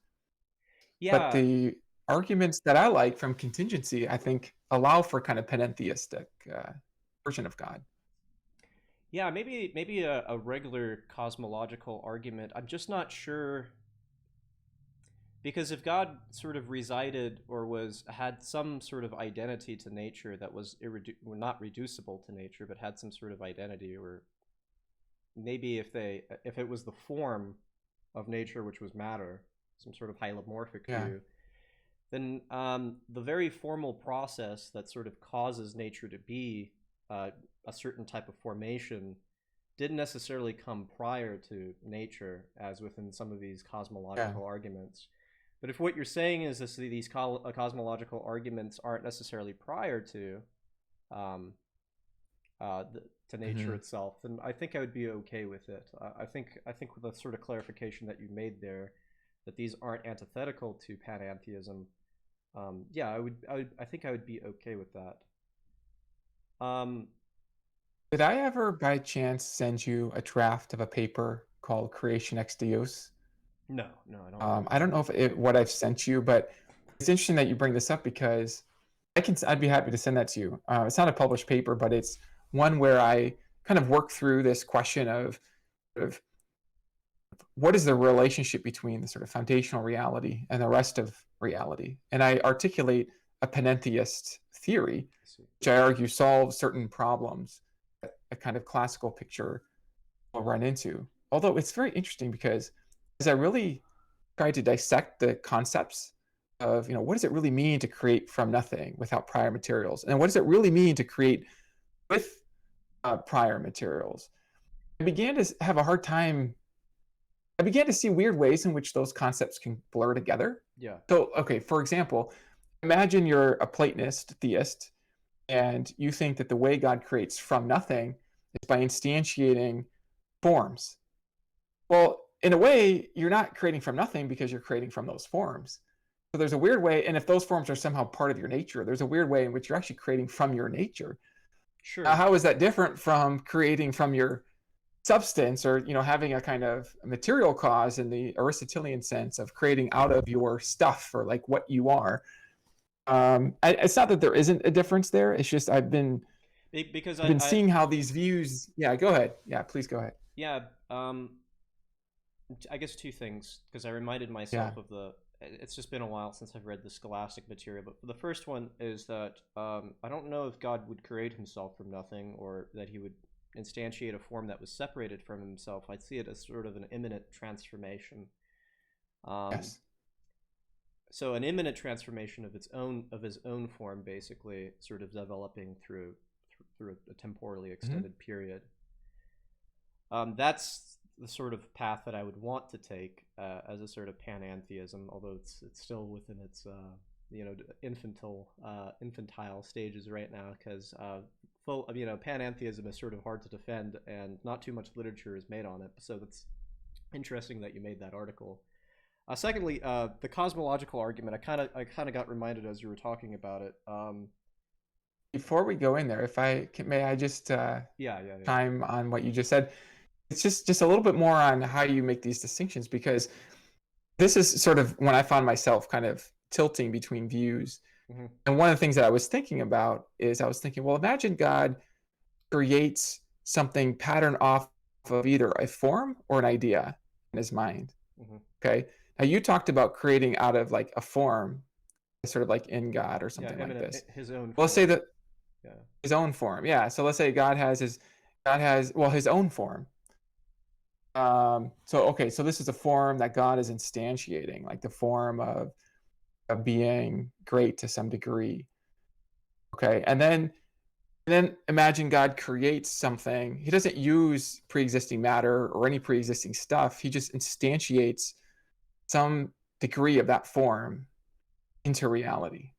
S1: But
S2: Yeah,
S1: the arguments that I like from contingency, I think, allow for kind of panentheistic version of God.
S2: yeah, maybe a regular cosmological argument. I'm just not sure because if God sort of resided or was had some sort of identity to nature that was not reducible to nature, but had some sort of identity, or maybe if it was the form of nature, which was matter, some sort of hylomorphic
S1: Yeah,
S2: view, then the very formal process that sort of causes nature to be a certain type of formation didn't necessarily come prior to nature, as within some of these
S1: yeah.
S2: cosmological arguments. But if what you're saying is this, these cosmological arguments aren't necessarily prior to um, to nature
S1: Hmm.
S2: itself, then I think I would be okay with it. I think with the sort of clarification that you made there, that these aren't antithetical to panentheism. Yeah, I think I would be okay with that. Um,
S1: Did I ever by chance send you a draft of a paper called Creation Ex Deus?
S2: no, no, I don't remember
S1: I don't
S2: that.
S1: know if what I've sent you, but it's interesting that you bring this up because I'd be happy to send that to you. It's not a published paper, but it's one where I kind of work through this question of what is the relationship between the sort of foundational reality and the rest of reality, and I articulate a panentheist theory,
S2: I see.
S1: which I argue solves certain problems that a kind of classical picture will run into. Although it's very interesting because as I really try to dissect the concepts of, what does it really mean to create from nothing without prior materials, and what does it really mean to create with prior materials, I began to have a hard time. I began to see weird ways in which those concepts can blur together.
S2: Yeah,
S1: So, okay, for example, imagine you're a Platonist theist and you think that the way God creates from nothing is by instantiating forms. Well, in a way, you're not creating from nothing because you're creating from those forms. So there's a weird way, and if those forms are somehow part of your nature, there's a weird way in which you're actually creating from your nature. Now,
S2: sure.
S1: how is that different from creating from your substance, or having a kind of material cause in the Aristotelian sense of creating out of your stuff, or like what you are? It's not that there isn't a difference there. It's just
S2: Because
S1: I've been seeing how these views. Yeah, go ahead. Yeah, please go ahead.
S2: yeah, I guess two things, because I reminded
S1: Yeah.
S2: myself of the. It's just been a while since I've read the scholastic material, but the first one is that I don't know if God would create himself from nothing, or that he would instantiate a form that was separated from himself. I see it as sort of an imminent transformation. Um,
S1: Yes.
S2: so an imminent transformation of his own form, basically, sort of developing through a temporally
S1: Hmm.
S2: extended period. That's the sort of path that I would want to take as a sort of panentheism, although it's still within its infantile stages right now, because full of panentheism is sort of hard to defend, and not too much literature is made on it. So that's interesting that you made that article. Secondly, the cosmological argument. I kind of got reminded as you were talking about it.
S1: Before we go in there, if may I just
S2: Yeah, yeah, yeah.
S1: chime on what you just said? It's just a little bit more on how you make these distinctions, because this is sort of when I found myself kind of tilting between views.
S2: Hmm.
S1: And one of the things that I was thinking about is I was thinking, well, imagine God creates something patterned off of either a form or an idea in his mind.
S2: Hmm.
S1: Okay. Now you talked about creating out of like a form, sort of like in God or
S2: Yeah,
S1: something like
S2: eminent
S1: this.
S2: his own
S1: Well, let's say
S2: form.
S1: that
S2: Yeah.
S1: his own form. Yeah. So let's say God has, well, his own form. So okay, so this is a form that God is instantiating, like the form of being great to some degree. Okay. And then imagine God creates something. He doesn't use pre-existing matter or any pre-existing stuff. He just instantiates some degree of that form into reality.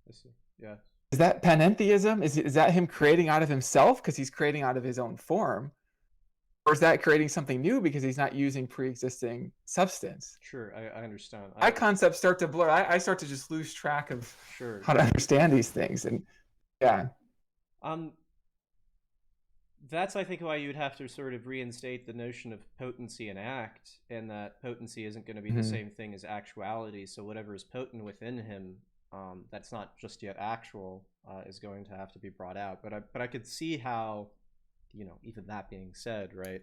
S2: I see. Yeah.
S1: Is that panentheism? Is that him creating out of himself because he's creating out of his own form? Or is that creating something new because he's not using pre-existing substance?
S2: Sure, I understand.
S1: My concepts start to blur. I start to just lose track of
S2: Sure.
S1: how to understand these things. And yeah.
S2: Um, that's, I think, why you'd have to sort of reinstate the notion of potency and act, and that potency isn't going to be the
S1: Mm-hmm.
S2: same thing as actuality. So whatever is potent within him, that's not just yet actual, is going to have to be brought out. But I could see how, even that being said, right,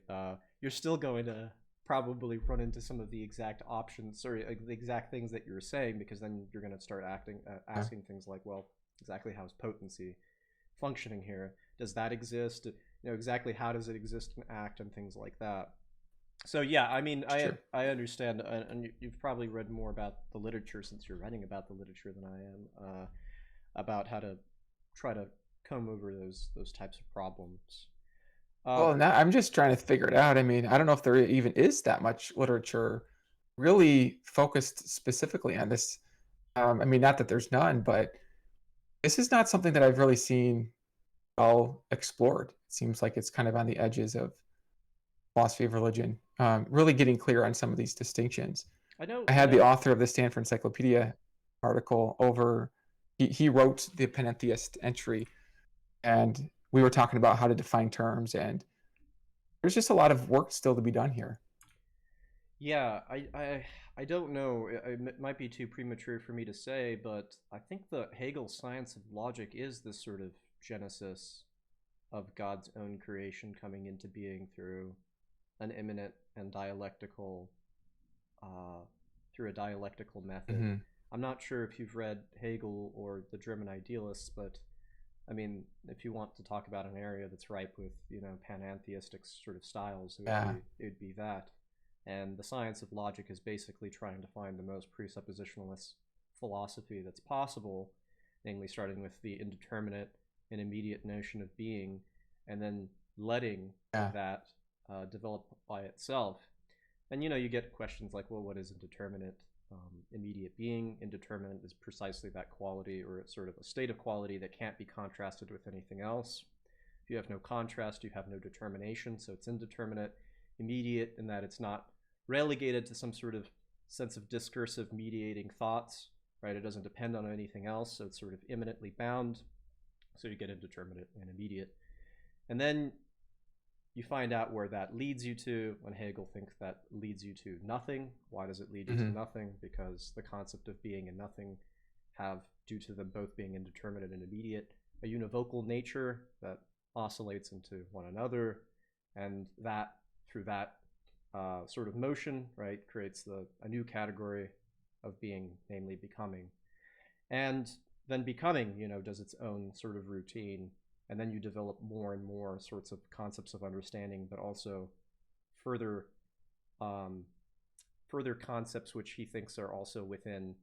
S2: you're still going to probably run into some of the exact options or the exact things that you were saying, because then you're going to start asking things like, well, exactly how is potency functioning here? Does that exist? Exactly how does it exist in act and things like that. So yeah, I mean, I understand, and you've probably read more about the literature, since you're writing about the literature, than I am, about how to try to comb over those types of problems.
S1: Well, now I'm just trying to figure it out. I mean, I don't know if there even is that much literature really focused specifically on this. I mean, not that there's none, but this is not something that I've really seen well explored. It seems like it's kind of on the edges of philosophy of religion, really getting clear on some of these distinctions.
S2: I know,
S1: I had the author of the Stanford Encyclopedia article over. He wrote the panentheist entry, and we were talking about how to define terms, and there's just a lot of work still to be done here.
S2: Yeah, I don't know. It might be too premature for me to say, but I think the Hegel science of logic is this sort of genesis of God's own creation coming into being through an immanent and dialectical, uh, through a dialectical method.
S1: Mm-hmm.
S2: I'm not sure if you've read Hegel or the German idealists, but I mean, if you want to talk about an area that's ripe with panentheistic sort of styles,
S1: Yeah.
S2: it would be that. And the science of logic is basically trying to find the most presuppositionalist philosophy that's possible, namely starting with the indeterminate and immediate notion of being, and then letting
S1: Yeah.
S2: that develop by itself. And you get questions like, well, what is indeterminate? Immediate being. Indeterminate is precisely that quality, or it's sort of a state of quality that can't be contrasted with anything else. If you have no contrast, you have no determination, so it's indeterminate. Immediate in that it's not relegated to some sort of sense of discursive mediating thoughts, right? It doesn't depend on anything else, so it's sort of immanently bound. So you get indeterminate and immediate. And then you find out where that leads you to, when Hegel thinks that leads you to nothing. Why does it lead you
S1: Mm-hmm.
S2: to nothing? Because the concept of being and nothing have, due to them both being indeterminate and immediate, a univocal nature that oscillates into one another, and that, through that sort of motion, right, creates a new category of being, namely becoming. And then becoming, does its own sort of routine, and then you develop more and more sorts of concepts of understanding, but also further um, further concepts which he thinks are also within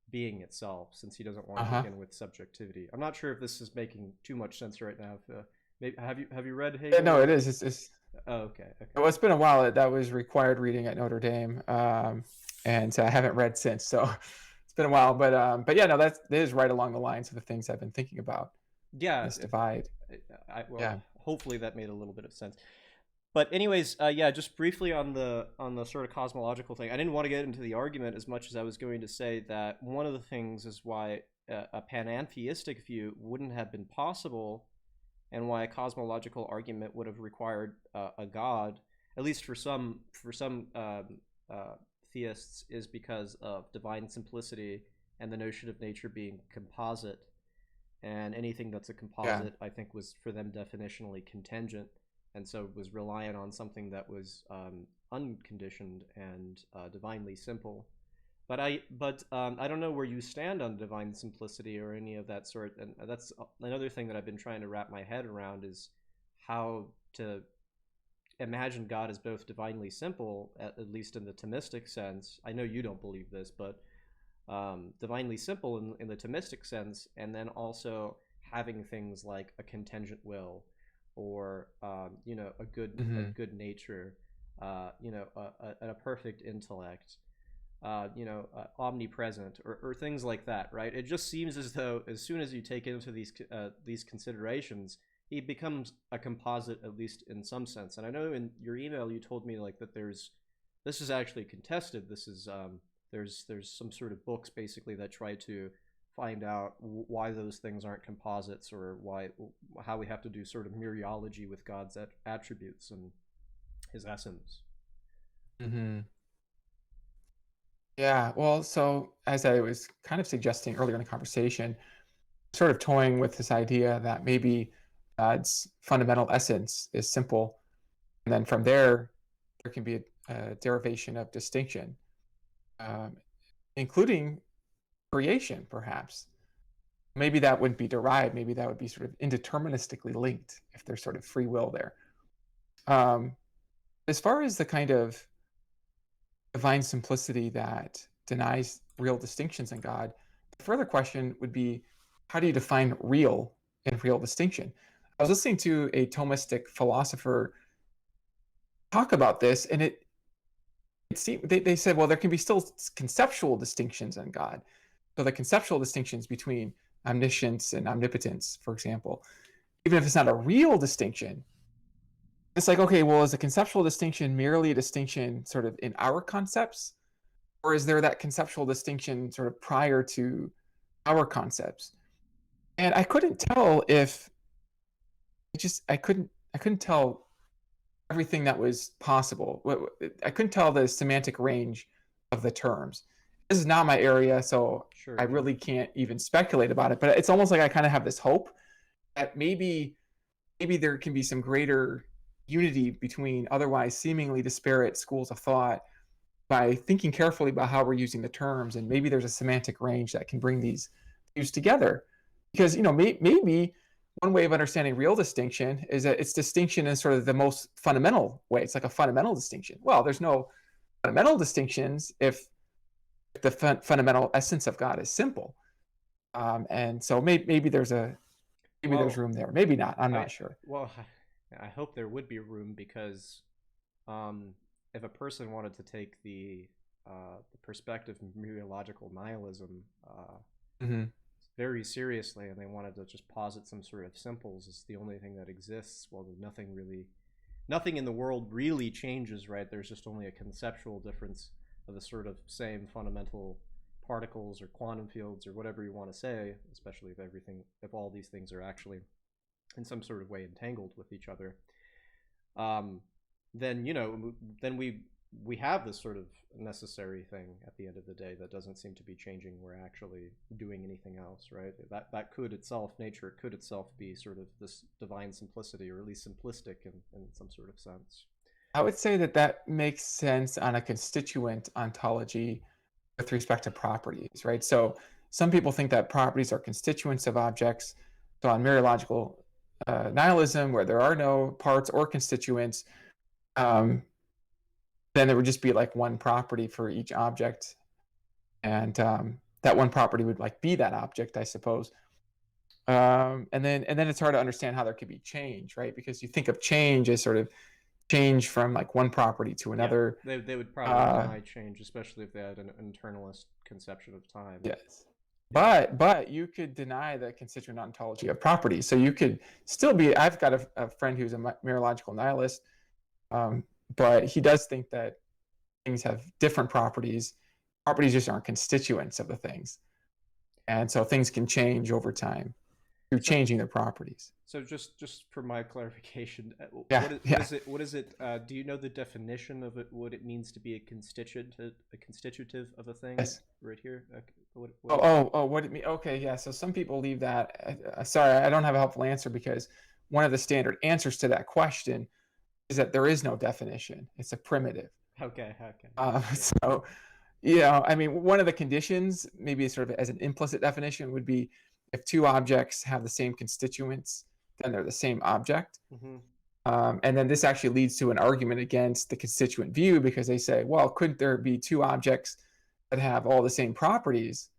S2: being itself, since he doesn't want to
S1: Uh-huh.
S2: begin with subjectivity. I'm not sure if this is making too much sense right now. If, maybe, have you read
S1: Yeah,
S2: Hegel?
S1: no,
S2: Or?
S1: it is. It's
S2: Oh, okay, okay.
S1: well, it's been a while. That was required reading at Notre Dame, and I haven't read since. So it's been a while. But yeah, no, that is right along the lines of the things I've been thinking about.
S2: Yeah,
S1: This divide.
S2: well,
S1: Yeah.
S2: hopefully that made a little bit of sense. But anyways, yeah, just briefly on the sort of cosmological thing. I didn't want to get into the argument as much as I was going to say that one of the things is why a panentheistic view wouldn't have been possible, and why a cosmological argument would have required a god, at least for some theists, is because of divine simplicity and the notion of nature being composite. And anything that's a
S1: Yeah.
S2: composite, I think, was for them definitionally contingent, and so was reliant on something that was unconditioned and divinely simple. But I don't know where you stand on divine simplicity or any of that sort. And that's another thing that I've been trying to wrap my head around, is how to imagine God as both divinely simple, at least in the Thomistic sense. I know you don't believe this, but divinely simple in the Thomistic sense, and then also having things like a contingent will, or a
S1: Mm-hmm.
S2: good nature, a perfect intellect, omnipresent, or things like that, right? It just seems as though as soon as you take into these considerations, he becomes a composite, at least in some sense. And I know in your email you told me like that this is actually contested. This is there's some sort of books basically that try to find out why those things aren't composites, or how we have to do sort of mereology with God's attributes and his essence.
S1: Hmm. Yeah, well, so as I was kind of suggesting earlier in the conversation, sort of toying with this idea that maybe God's fundamental essence is simple, and then from there can be a derivation of distinction, um, including creation, perhaps. Maybe that wouldn't be derived. Maybe that would be sort of indeterministically linked if there's sort of free will there. Um, as far as the kind of divine simplicity that denies real distinctions in God, the further question would be, how do you define real and real distinction? I was listening to a Thomistic philosopher talk about this, and it seemed they said, well, there can be still conceptual distinctions in God. So the conceptual distinctions between omniscience and omnipotence, for example, even if it's not a real distinction, it's like, okay, well, is a conceptual distinction merely a distinction sort of in our concepts? Or is there that conceptual distinction sort of prior to our concepts? And I couldn't tell if I couldn't tell everything that was possible. I couldn't tell the semantic range of the terms. This is not my area, so I
S2: Sure, sure.
S1: really can't even speculate about it. But it's almost like I kind of have this hope that maybe there can be some greater unity between otherwise seemingly disparate schools of thought by thinking carefully about how we're using the terms, and maybe there's a semantic range that can bring these views together. Because maybe one way of understanding real distinction is that it's distinction in sort of the most fundamental way. It's like a fundamental distinction. Well, there's no fundamental distinctions if the fundamental essence of God is simple. And so maybe there's
S2: Well,
S1: room there. Maybe not. I'm
S2: I
S1: not sure.
S2: well, I hope there would be room, because um, if a person wanted to take the perspective of mereological nihilism
S1: Hmm.
S2: very seriously, and they wanted to just posit some sort of simples as the only thing that exists, well, nothing in the world really changes, right? There's just only a conceptual difference of the sort of same fundamental particles or quantum fields or whatever you want to say, especially if all these things are actually in some sort of way entangled with each other. um, then then we have this sort of necessary thing at the end of the day that doesn't seem to be changing. We're actually doing anything else, right? That could itself, nature could itself be sort of this divine simplicity, or at least simplistic in some sort of sense.
S1: I would say that makes sense on a constituent ontology with respect to properties, right? So some people think that properties are constituents of objects. So on mereological nihilism, where there are no parts or constituents, um, then there would just be like one property for each object, and that one property would like be that object, I suppose. And then it's hard to understand how there could be change, right? Because you think of change as sort of change from like one property to
S2: Yeah,
S1: another.
S2: they would probably
S1: Uh,
S2: deny change, especially if they had an internalist conception of time.
S1: yes.
S2: Yeah.
S1: But you could deny the constituent ontology of properties. So you could still be. I've got a friend who's a mereological nihilist, um, but he does think that things have different properties. Properties just aren't constituents of the things, and so things can change over time through
S2: So
S1: changing their properties.
S2: So just for my clarification,
S1: Yeah,
S2: what
S1: yeah.
S2: is it? What is it? Do you know the definition of it? What it means to be a constitutive of a thing?
S1: Yes.
S2: Right here. What
S1: Oh,
S2: is that?
S1: oh, oh, what it mean? Okay, yeah. So some people leave that. Sorry, I don't have a helpful answer because one of the standard answers to that question is that there is no definition. It's a primitive.
S2: Okay, okay, yeah,
S1: So, yeah, I mean, one of the conditions, maybe sort of as an implicit definition, would be if two objects have the same constituents, then they're the same object.
S2: yeah. Mm-hmm.
S1: And then this actually leads to an argument against the constituent view because they say, well, could there be two objects that have all the same properties,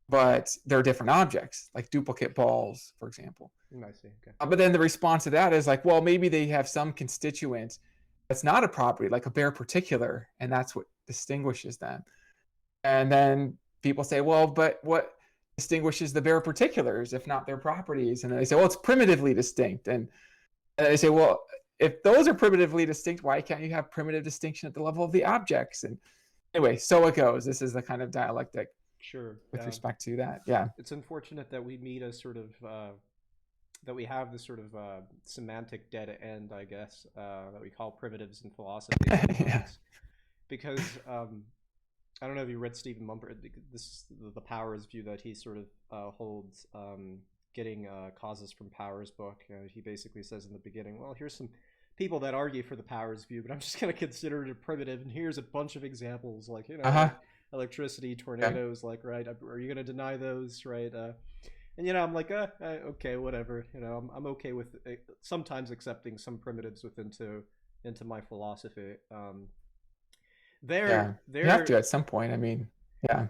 S1: but they're different objects, like duplicate balls, for example?
S2: I see. Okay.
S1: But then the response to that is like, well, maybe they have some constituent that's not a property, like a bare particular, and that's what distinguishes them. And then people say, well, but what distinguishes the bare particulars, if not their properties? And they say, well, it's primitively distinct. And they say, well, if those are primitively distinct, why can't you have primitive distinction at the level of the objects? And anyway, so it goes. This is the kind of dialectic
S2: Sure.
S1: with
S2: Yeah.
S1: respect to that. Yeah.
S2: It's unfortunate that we meet a sort of that we have this sort of semantic dead end, I guess, that we call primitives in philosophy sometimes,
S1: Yeah.
S2: because I don't know if you read Stephen Mumford. This is the powers view that he sort of holds, getting causes from powers book. He basically says in the beginning, well, here's some people that argue for the powers view, but I'm just going to consider it a primitive, and here's a bunch of examples, like,
S1: Uh-huh.
S2: like electricity,
S1: Yeah.
S2: tornadoes, like, right, are you going to deny those, right? And I'm like, okay, whatever. I'm okay with sometimes accepting some primitives into my philosophy.
S1: Yeah. You have
S2: They're
S1: to at some point. I mean, yeah.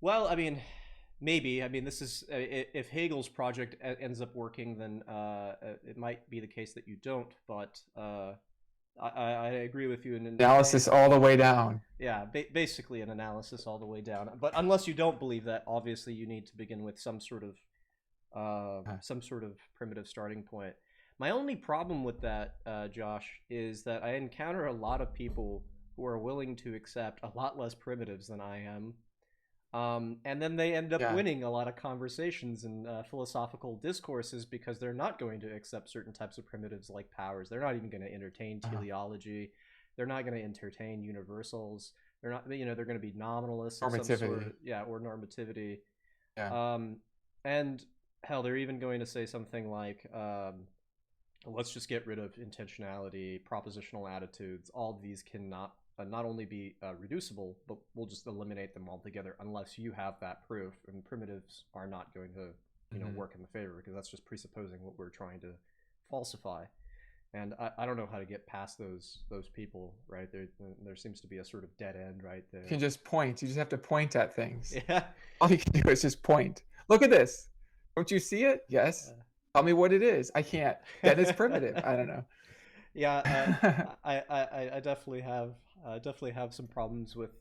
S2: Well, I mean, maybe. I mean, this is if Hegel's project ends up working, then it might be the case that you don't. But I agree with you.
S1: Analysis all the way down.
S2: Yeah, basically an analysis all the way down. But unless you don't believe that, obviously you need to begin with some sort of primitive starting point. My only problem with that, Josh, is that I encounter a lot of people who are willing to accept a lot less primitives than I am. And then they end up
S1: Yeah.
S2: winning a lot of conversations and philosophical discourses because they're not going to accept certain types of primitives like powers. They're not even going to entertain teleology. They're not going to entertain universals. They're not, they're going to be nominalists of some sort,
S1: Normativity.
S2: or normativity.
S1: Yeah.
S2: And hell, they're even going to say something like, let's just get rid of intentionality, propositional attitudes. All of these cannot not only be reducible, but we'll just eliminate them altogether unless you have that proof. And primitives are not going to, work in the favor, because that's just presupposing what we're trying to falsify. And I don't know how to get past those people, right? There seems to be a sort of dead end, right?
S1: You can just point. You just have to point at things.
S2: Yeah.
S1: All you can do is just point. Look at this. Don't you see it? Yes. Tell me what it is. I can't. That is primitive. I don't know.
S2: Yeah, I definitely have some problems with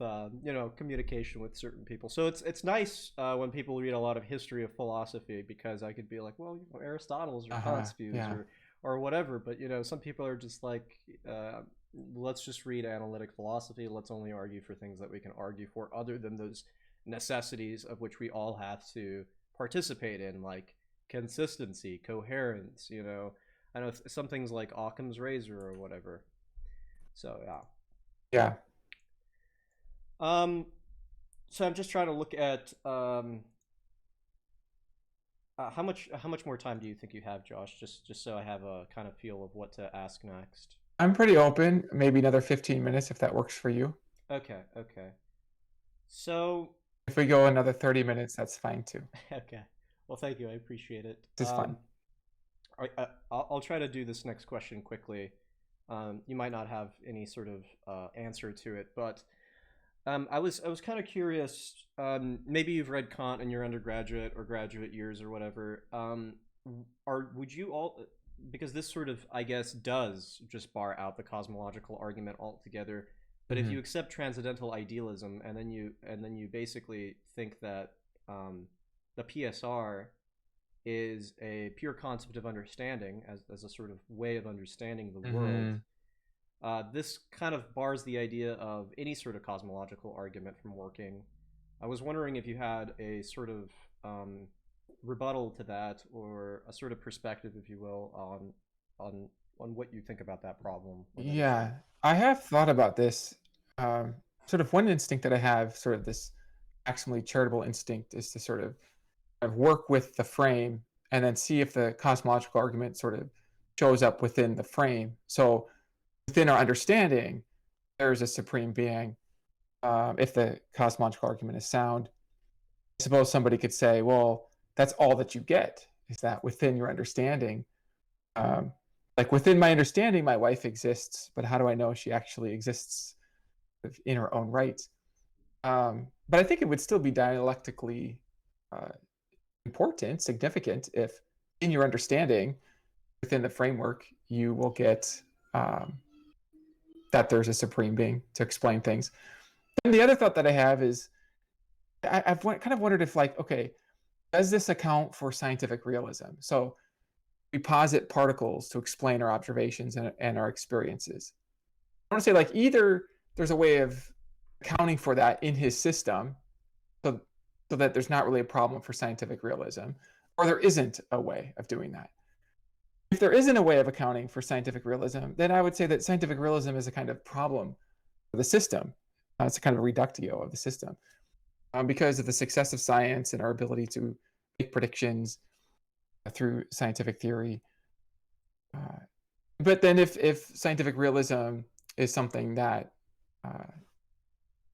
S2: communication with certain people. So it's nice when people read a lot of history of philosophy, because I could be like, well, Aristotle's or Kant's views,
S1: Yeah.
S2: or whatever. But some people are just like, let's just read analytic philosophy. Let's only argue for things that we can argue for, other than those necessities of which we all have to participate in, like consistency, coherence. I know some things like Occam's razor or whatever. So yeah.
S1: Yeah.
S2: So I'm just trying to look at how much more time do you think you have, Josh? Just so I have a kind of feel of what to ask next.
S1: I'm pretty open. Maybe another 15 minutes if that works for you.
S2: Okay. Okay. So
S1: If we go another 30 minutes, that's fine too.
S2: okay. Well, thank you. I appreciate it.
S1: This is fun.
S2: I'll try to do this next question quickly. You might not have any sort of answer to it, but I was kind of curious. Maybe you've read Kant in your undergraduate or graduate years or whatever. Would you all, because this sort of, I guess, does just bar out the cosmological argument altogether. But if you accept transcendental idealism, and then you basically think that the PSR is a pure concept of understanding as a sort of way of understanding the world, this kind of bars the idea of any sort of cosmological argument from working. I was wondering if you had a sort of rebuttal to that, or a sort of perspective, if you will, on what you think about that problem.
S1: Yeah, I have thought about this. Sort of one instinct that I have, sort of this maximally charitable instinct, is to sort of work with the frame and then see if the cosmological argument sort of shows up within the frame. So within our understanding, there's a supreme being. If the cosmological argument is sound, I suppose somebody could say, well, that's all that you get, is that within your understanding. Like within my understanding, my wife exists, but how do I know she actually exists in her own right? But I think it would still be dialectically important, significant, if in your understanding within the framework you will get that there's a supreme being to explain things. And the other thought that I have is kind of wondered if, like, okay, does this account for scientific realism? So we posit particles to explain our observations and our experiences. I want to say, like, either there's a way of accounting for that in his system, so so that there's not really a problem for scientific realism, or there isn't a way of doing that. If there isn't a way of accounting for scientific realism, then I would say that scientific realism is a kind of problem for the system. It's a kind of a reductio of the system, because of the success of science and our ability to make predictions through scientific theory. Uh, but then, if scientific realism is something that uh,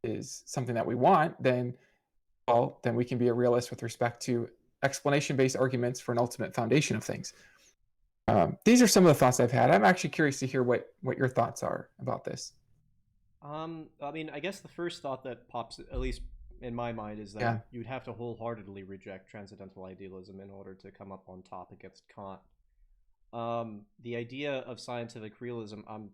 S1: is something that we want, then, well, then we can be a realist with respect to explanation-based arguments for an ultimate foundation of things. These are some of the thoughts I've had. I'm actually curious to hear what your thoughts are about this.
S2: I mean, I guess the first thought that pops, at least in my mind, is that
S1: Yeah.
S2: you would have to wholeheartedly reject transcendental idealism in order to come up on top against Kant. The idea of scientific realism, I'm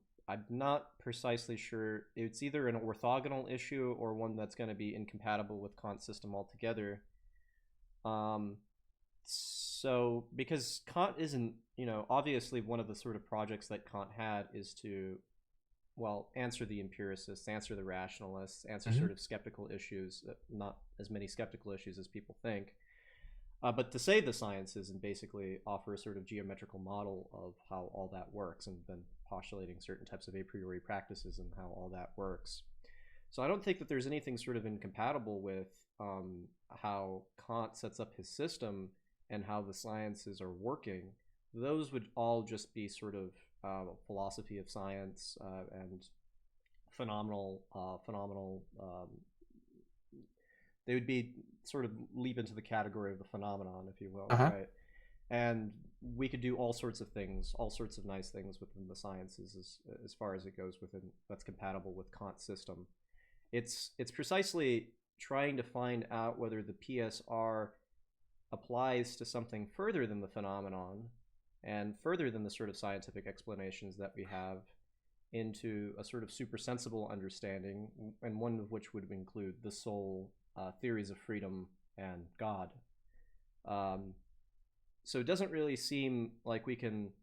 S2: not precisely sure. It's either an orthogonal issue or one that's going to be incompatible with Kant's system altogether. Um, so because Kant isn't, obviously one of the sort of projects that Kant had is to, well, answer the empiricists, answer the rationalists, answer
S1: Hmm.
S2: sort of skeptical issues, not as many skeptical issues as people think, but to say the sciences and basically offer a sort of geometrical model of how all that works, and then postulating certain types of a priori practices and how all that works. So I don't think that there's anything sort of incompatible with how Kant sets up his system and how the sciences are working. Those would all just be sort of philosophy of science and phenomenal. They would be sort of leap into the category of the phenomenon, if you will,
S1: Uh-huh.
S2: right? And we could do all sorts of things, all sorts of nice things within the sciences, as far as it goes within that's compatible with Kant's system. It's precisely trying to find out whether the PSR applies to something further than the phenomenon and further than the sort of scientific explanations that we have into a sort of supersensible understanding, and one of which would include the soul, theories of freedom, and God. Um, so it doesn't really seem like we can,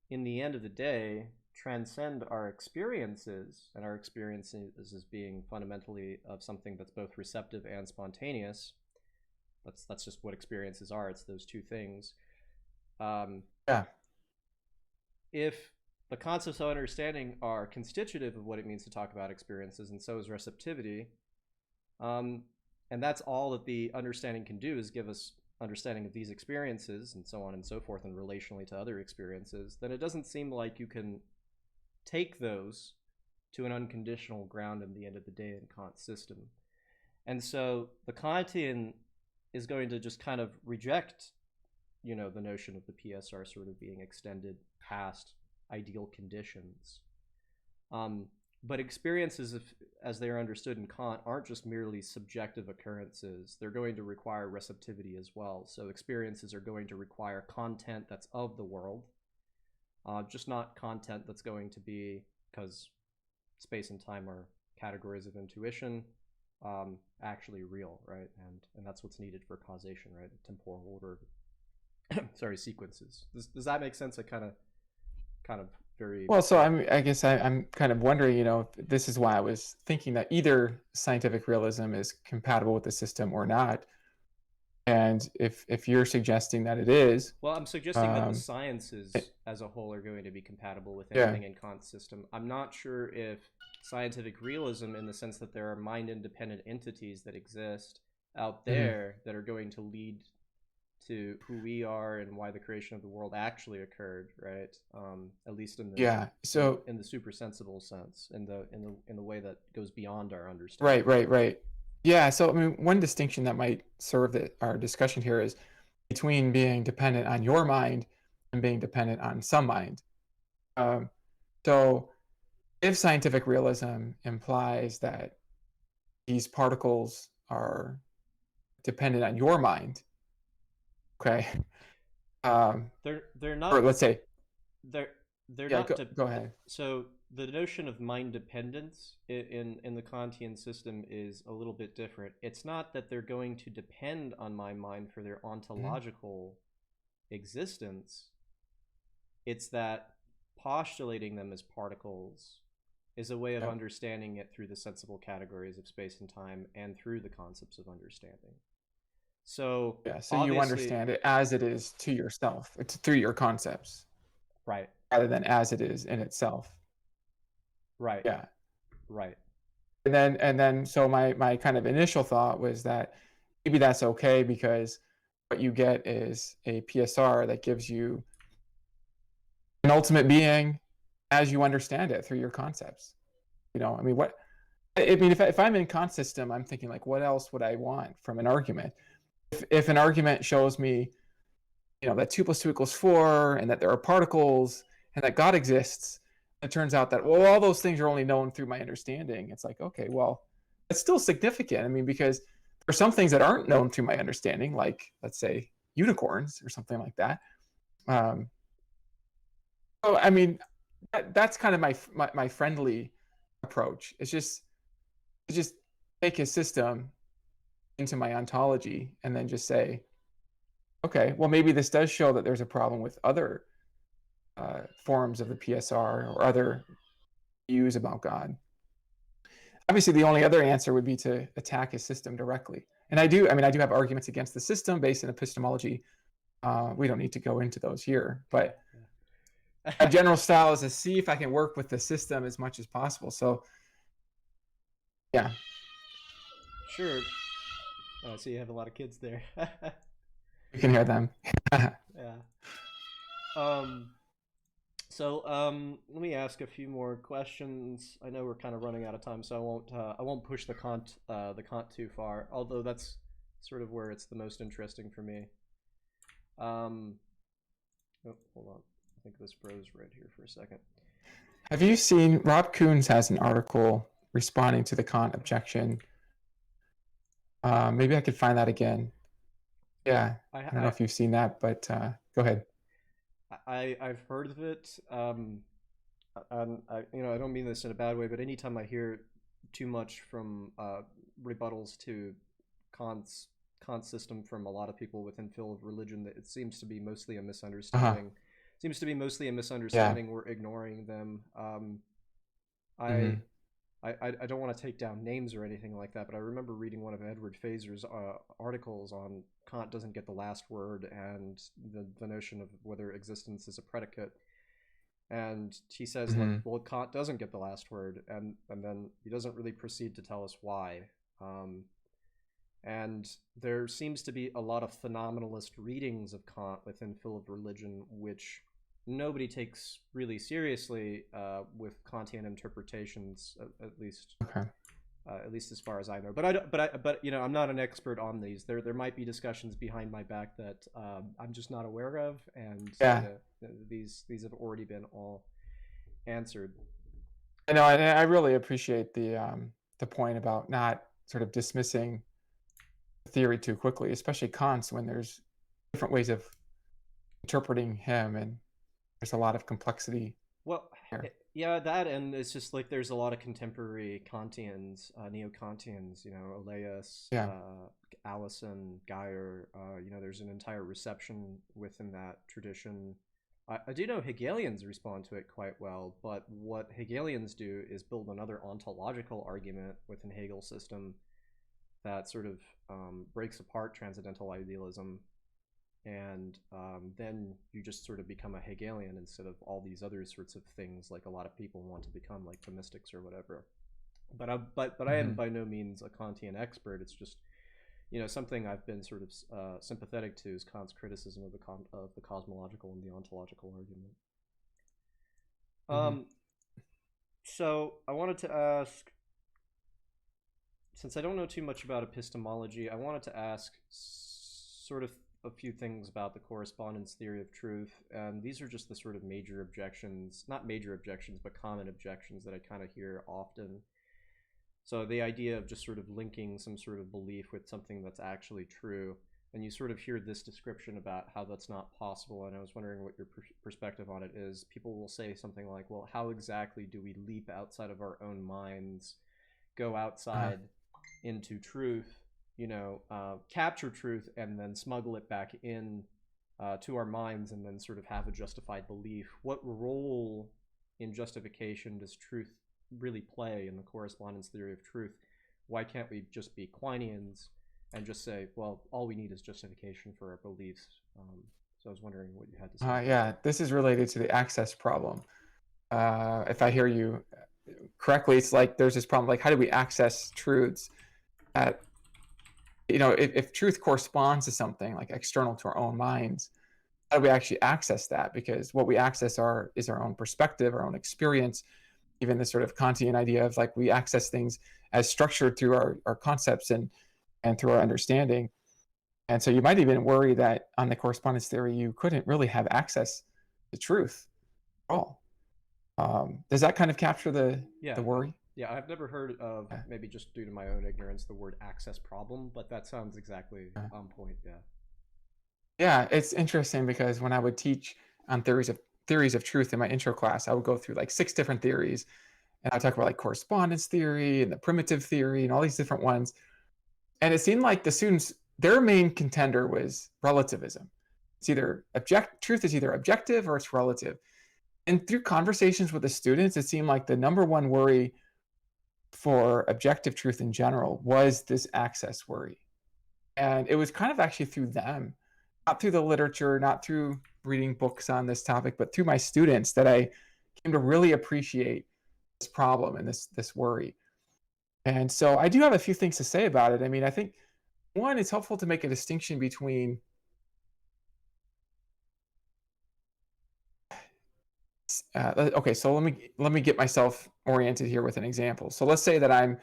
S2: in the end of the day, transcend our experiences, and our experiences as being fundamentally of something that's both receptive and spontaneous. That's just what experiences are. It's those two things. Um,
S1: Yeah.
S2: if the concepts of understanding are constitutive of what it means to talk about experiences, and so is receptivity, um, and that's all that the understanding can do, is give us understanding of these experiences and so on and so forth, and relationally to other experiences, then it doesn't seem like you can take those to an unconditional ground in the end of the day in Kant's system. And so the Kantian is going to just kind of reject, the notion of the PSR sort of being extended past ideal conditions. But experiences, as they are understood in Kant, aren't just merely subjective occurrences. They're going to require receptivity as well. So experiences are going to require content that's of the world, just not content that's going to be, because space and time are categories of intuition, actually real, right? And that's what's needed for causation, right? Temporal order, sorry, sequences. Does that make sense? I kind of very.
S1: Well, so I guess I'm kind of wondering, if this is why I was thinking that either scientific realism is compatible with the system or not. And if you're suggesting that it is,
S2: Well, I'm suggesting that the
S1: um,
S2: sciences as a whole are going to be compatible with
S1: yeah,
S2: anything in Kant's system. I'm not sure if scientific realism, in the sense that there are mind-independent entities that exist out
S1: mhm,
S2: there that are going to lead to who we are and why the creation of the world actually occurred, right? At least in the
S1: yeah.
S2: in the
S1: So
S2: in the super sensible sense, in the way that goes beyond our
S1: right,
S2: understanding.
S1: right, right. Yeah. So I mean, one distinction that might serve our discussion here is between being dependent on your mind and being dependent on some mind. Um, so if scientific realism implies that these particles are dependent on your mind, okay, um,
S2: They're
S1: or
S2: not
S1: let's say,
S2: they're
S1: yeah,
S2: not
S1: go
S2: to
S1: go ahead.
S2: so the notion of mind dependence in the Kantian system is a little bit different. It's not that they're going to depend on my mind for their
S1: Mhm.
S2: ontological existence. It's that postulating them as particles is a way of
S1: Yeah.
S2: understanding it through the sensible categories of space and time and through the concepts of understanding. So
S1: Yeah. So you
S2: obviously,
S1: understand it as it is to yourself. It's through your concepts
S2: right,
S1: rather than as it is in itself.
S2: right,
S1: Yeah.
S2: right.
S1: And then so my kind of initial thought was that maybe that's okay because what you get is a PSR that gives you an ultimate being as you understand it through your concepts. I mean, if I'm in Kant's system, I'm thinking like, what else would I want from an argument? If an argument shows me, that 2 + 2 = 4, and that there are particles, and that God exists, it turns out that, well, all those things are only known through my understanding. It's like, okay, well, it's still significant. I mean, because there are some things that aren't known through my understanding, like, let's say, unicorns or something like that. Um, so, I mean, that's kind of my friendly approach. It's just take a system into my ontology and then just say, okay, well, maybe this does show that there's a problem with other forms of the PSR or other views about God. Obviously, the only other answer would be to attack his system directly. And I do have arguments against the system based in epistemology. We don't need to go into those here,
S2: Yeah,
S1: but a
S2: yeah.
S1: general style is to see if I can work with the system as much as possible. So, yeah,
S2: Sure. So you have a lot of kids there.
S1: you can hear them.
S2: Yeah. Um, so let me ask a few more questions. I know we're kind of running out of time, so I won't push the Kant too far. Although that's sort of where it's the most interesting for me. Um, oh, hold on. I think this froze right here for a second.
S1: Have you seen Rob Coons has an article responding to the Kant objection? Maybe I could find that again. Yeah,
S2: I
S1: I don't know
S2: I
S1: if you've seen that, but go ahead.
S2: I've heard of it. And I don't mean this in a bad way, but anytime I hear too much from rebuttals to Kant's Kant system from a lot of people within field of religion, that it seems to be mostly a
S1: Uh-huh.
S2: misunderstanding. Seems to be mostly a
S1: Yeah.
S2: misunderstanding. We're ignoring them. I
S1: Hmm.
S2: I don't want to take down names or anything like that, but I remember reading one of Edward Fazer's articles on Kant doesn't get the last word and the notion of whether existence is a predicate. And he says, like,
S1: Hmm.
S2: well, Kant doesn't get the last word, and then he doesn't really proceed to tell us why. Um, and there seems to be a lot of phenomenalist readings of Kant within field of religion, which nobody takes really seriously with Kantian interpretations,
S1: Okay.
S2: at least as far as I know. But I don't, but I'm not an expert on these. There might be discussions behind my back that I'm just not aware of, and
S1: Yeah.
S2: these have already been all answered.
S1: I know, and I really appreciate the point about not sort of dismissing theory too quickly, especially Kant's when there's different ways of interpreting him, and there's a lot of complexity
S2: Well,
S1: there.
S2: yeah, that, and it's just like there's a lot of contemporary Kantians, neo-Kantians, Elias,
S1: Yeah.
S2: Allison, Geyer. There's an entire reception within that tradition. I do know Hegelians respond to it quite well, but what Hegelians do is build another ontological argument within Hegel's system that sort of breaks apart transcendental idealism, and then you just sort of become a Hegelian instead of all these other sorts of things like a lot of people want to become, like Thomistics or whatever. But I am
S1: Hmm.
S2: by no means a Kantian expert. It's just something I've been sort of sympathetic to is Kant's criticism of the cosmological and the ontological argument.
S1: Hmm.
S2: Um, so I wanted to ask, since I don't know too much about epistemology, I wanted to ask sort of a few things about the correspondence theory of truth. And these are just the sort of major objections, not major objections, but common objections that I kind of hear often. So the idea of just sort of linking some sort of belief with something that's actually true. and you sort of hear this description about how that's not possible. And I was wondering what your perspective on it is. People will say something like, well, how exactly do we leap outside of our own minds, go outside into truth, capture truth, and then smuggle it back in to our minds, and then sort of have a justified belief? What role in justification does truth really play in the correspondence theory of truth? Why can't we just be Quinians and just say, well, all we need is justification for our beliefs? So I was wondering what you had to say.
S1: Yeah, this is related to the access problem. If I hear you correctly, it's like there's this problem, like how do we access truths that, if truth corresponds to something like external to our own minds, how do we actually access that? Because what we access is our own perspective, our own experience, even this sort of Kantian idea of like we access things as structured through our concepts and through our understanding. And so you might even worry that on the correspondence theory, you couldn't really have access to truth at all. Does that kind of capture the worry?
S2: Yeah, I've never heard of,
S1: Yeah.
S2: maybe just due to my own ignorance, the word access problem, but that sounds exactly on point. Yeah.
S1: Yeah, it's interesting because when I would teach on theories of truth in my intro class, I would go through like 6 different theories, and I talk about like correspondence theory and the primitive theory and all these different ones. And it seemed like the students, their main contender was relativism. It's either truth is either objective or it's relative. And through conversations with the students, it seemed like the number one worry for objective truth in general was this access worry. And it was kind of actually through them, not through the literature, not through reading books on this topic, but through my students that I came to really appreciate this problem and this worry. And so I do have a few things to say about it. I mean, I think one, it's helpful to make a distinction between okay, so let me get myself oriented here with an example. So let's say that I'm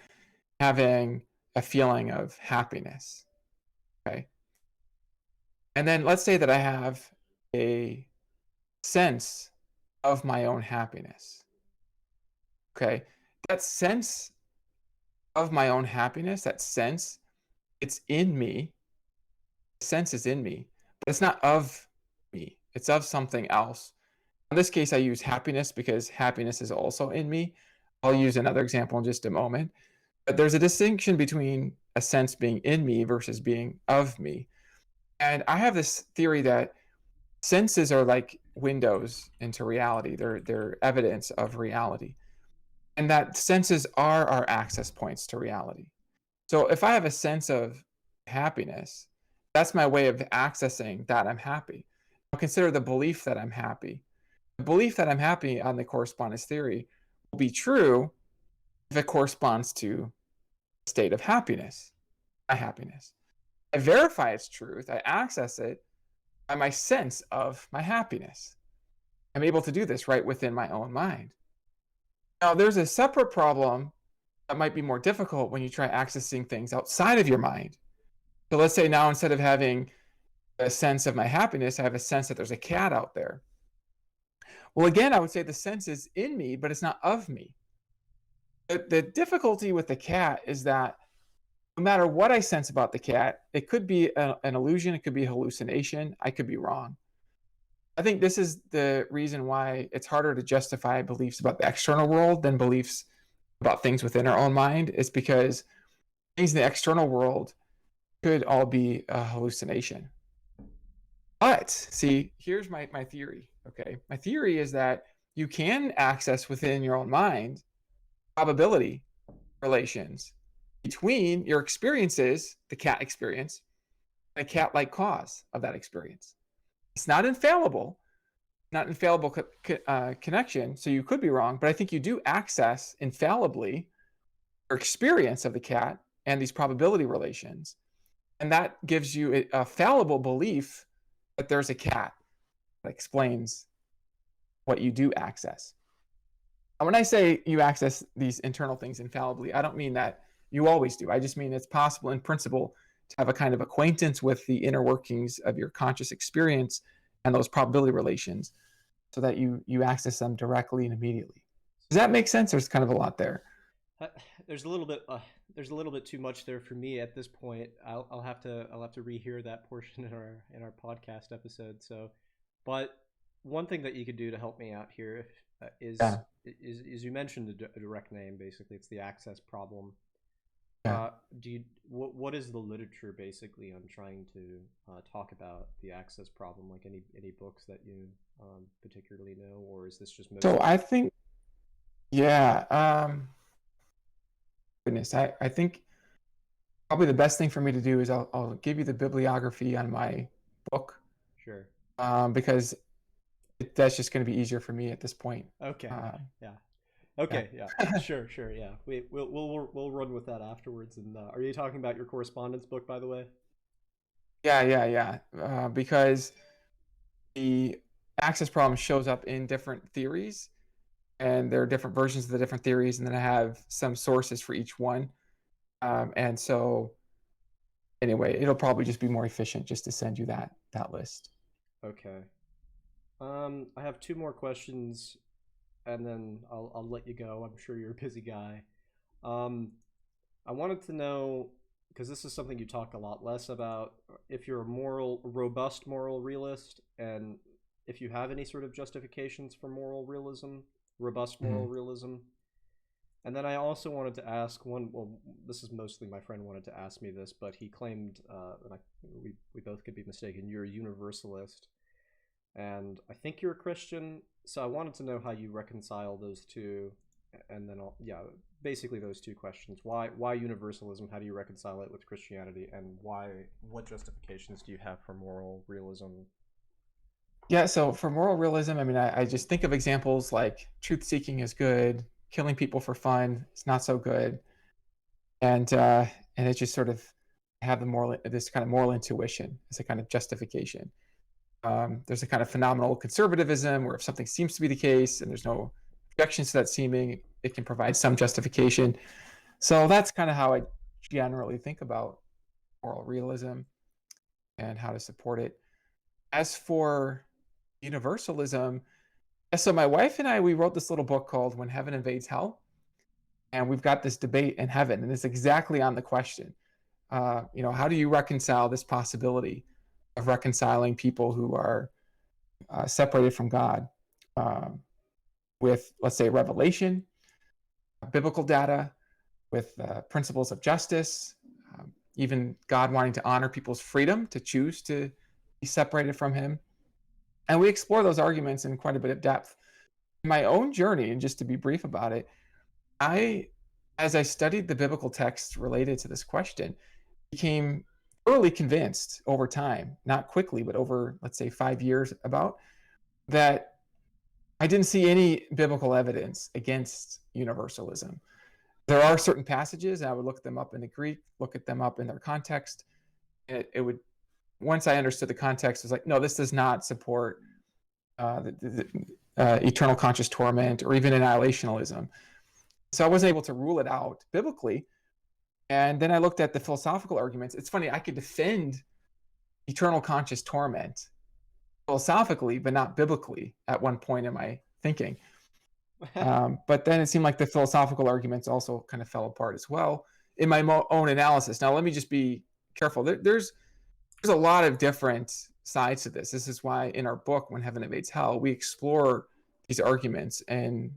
S1: having a feeling of happiness, okay? And then let's say that I have a sense of my own happiness, okay? That sense of my own happiness, that sense, it's in me. The sense is in me, but it's not of me. It's of something else. In this case, I use happiness because happiness is also in me. I'll use another example in just a moment. But there's a distinction between a sense being in me versus being of me. And I have this theory that senses are like windows into reality. They're evidence of reality. And that senses are our access points to reality. So if I have a sense of happiness, that's my way of accessing that I'm happy. I'll consider the belief that I'm happy. The belief that I'm happy on the correspondence theory will be true if it corresponds to a state of happiness, my happiness. I verify its truth, I access it by my sense of my happiness. I'm able to do this right within my own mind. Now, there's a separate problem that might be more difficult when you try accessing things outside of your mind. So let's say now instead of having a sense of my happiness, I have a sense that there's a cat out there. Well, again, I would say the sense is in me, but it's not of me. The difficulty with the cat is that no matter what I sense about the cat, it could be an illusion, it could be a hallucination, I could be wrong. I think this is the reason why it's harder to justify beliefs about the external world than beliefs about things within our own mind, is because things in the external world could all be a hallucination. But see, here's my theory, okay? My theory is that you can access within your own mind probability relations between your experiences, the cat experience, and a cat-like cause of that experience. It's not infallible, connection, so you could be wrong, but I think you do access infallibly your experience of the cat and these probability relations, and that gives you a fallible belief that there's a cat that explains what you do access. And when I say you access these internal things infallibly, I don't mean that you always do. I just mean it's possible in principle to have a kind of acquaintance with the inner workings of your conscious experience and those probability relations so that you access them directly and immediately. Does that make sense? There's kind of a lot there.
S2: Uh, there's a little bit too much there for me at this point. I'll have to rehear that portion in our podcast episode. So, but one thing that you could do to help me out here
S1: Yeah,
S2: is you mentioned a direct name. Basically, it's the access problem.
S1: yeah.
S2: Do you what is the literature basically on trying to talk about the access problem? Like any books that you particularly know, or is this just
S1: So
S2: mostly?
S1: I think, yeah, goodness, I think probably the best thing for me to do is I'll give you the bibliography on my book,
S2: Sure.
S1: because that's just going to be easier for me at this point.
S2: Okay.
S1: Uh,
S2: Yeah.
S1: yeah.
S2: Okay. Yeah. Sure. Sure. Yeah. We'll run with that afterwards. And are you talking about your correspondence book, by the way?
S1: Yeah, yeah, yeah. Because the access problem shows up in different theories, and there are different versions of the different theories, and then I have some sources for each one. And so anyway, it'll probably just be more efficient just to send you that list.
S2: Okay. I have two more questions, and then I'll let you go. I'm sure you're a busy guy. Um, I wanted to know, because this is something you talk a lot less about, if you're a robust moral realist, and if you have any sort of justifications for moral realism, robust moral
S1: Mhm.
S2: realism. And then I also wanted to ask one. Well, this is mostly my friend wanted to ask me this, but he claimed, and we both could be mistaken. You're a universalist, and I think you're a Christian. So I wanted to know how you reconcile those two, and then yeah, basically those two questions. Why universalism? How do you reconcile it with Christianity? And what justifications do you have for moral realism?
S1: Yeah, so for moral realism, I mean, I just think of examples like truth seeking is good, killing people for fun is not so good, and uh, and it just sort of have the moral this kind of moral intuition as a kind of justification. There's a kind of phenomenal conservatism where if something seems to be the case and there's no objections to that seeming, it can provide some justification. So that's kind of how I generally think about moral realism and how to support it. As for universalism, so my wife and I, we wrote this little book called When Heaven Invades Hell. And we've got this debate in heaven, and it's exactly on the question. How do you reconcile this possibility of reconciling people who are separated from God um, with, let's say, revelation, biblical data, with principles of justice, even God wanting to honor people's freedom to choose to be separated from Him? And we explore those arguments in quite a bit of depth. In my own journey, and just to be brief about it, I, as I studied the biblical texts related to this question, became thoroughly convinced over time, not quickly, but over, let's say, 5 years about that I didn't see any biblical evidence against universalism. There are certain passages, and I would look them up in the Greek, look at them up in their context. And it would, once I understood the context, it was like, no, this does not support eternal conscious torment or even annihilationism. So I wasn't able to rule it out biblically. And then I looked at the philosophical arguments. It's funny, I could defend eternal conscious torment philosophically, but not biblically at one point in my thinking. But then it seemed like the philosophical arguments also kind of fell apart as well in my own analysis. Now, let me just be careful. There's a lot of different sides to this. This is why in our book, When Heaven Invades Hell, we explore these arguments in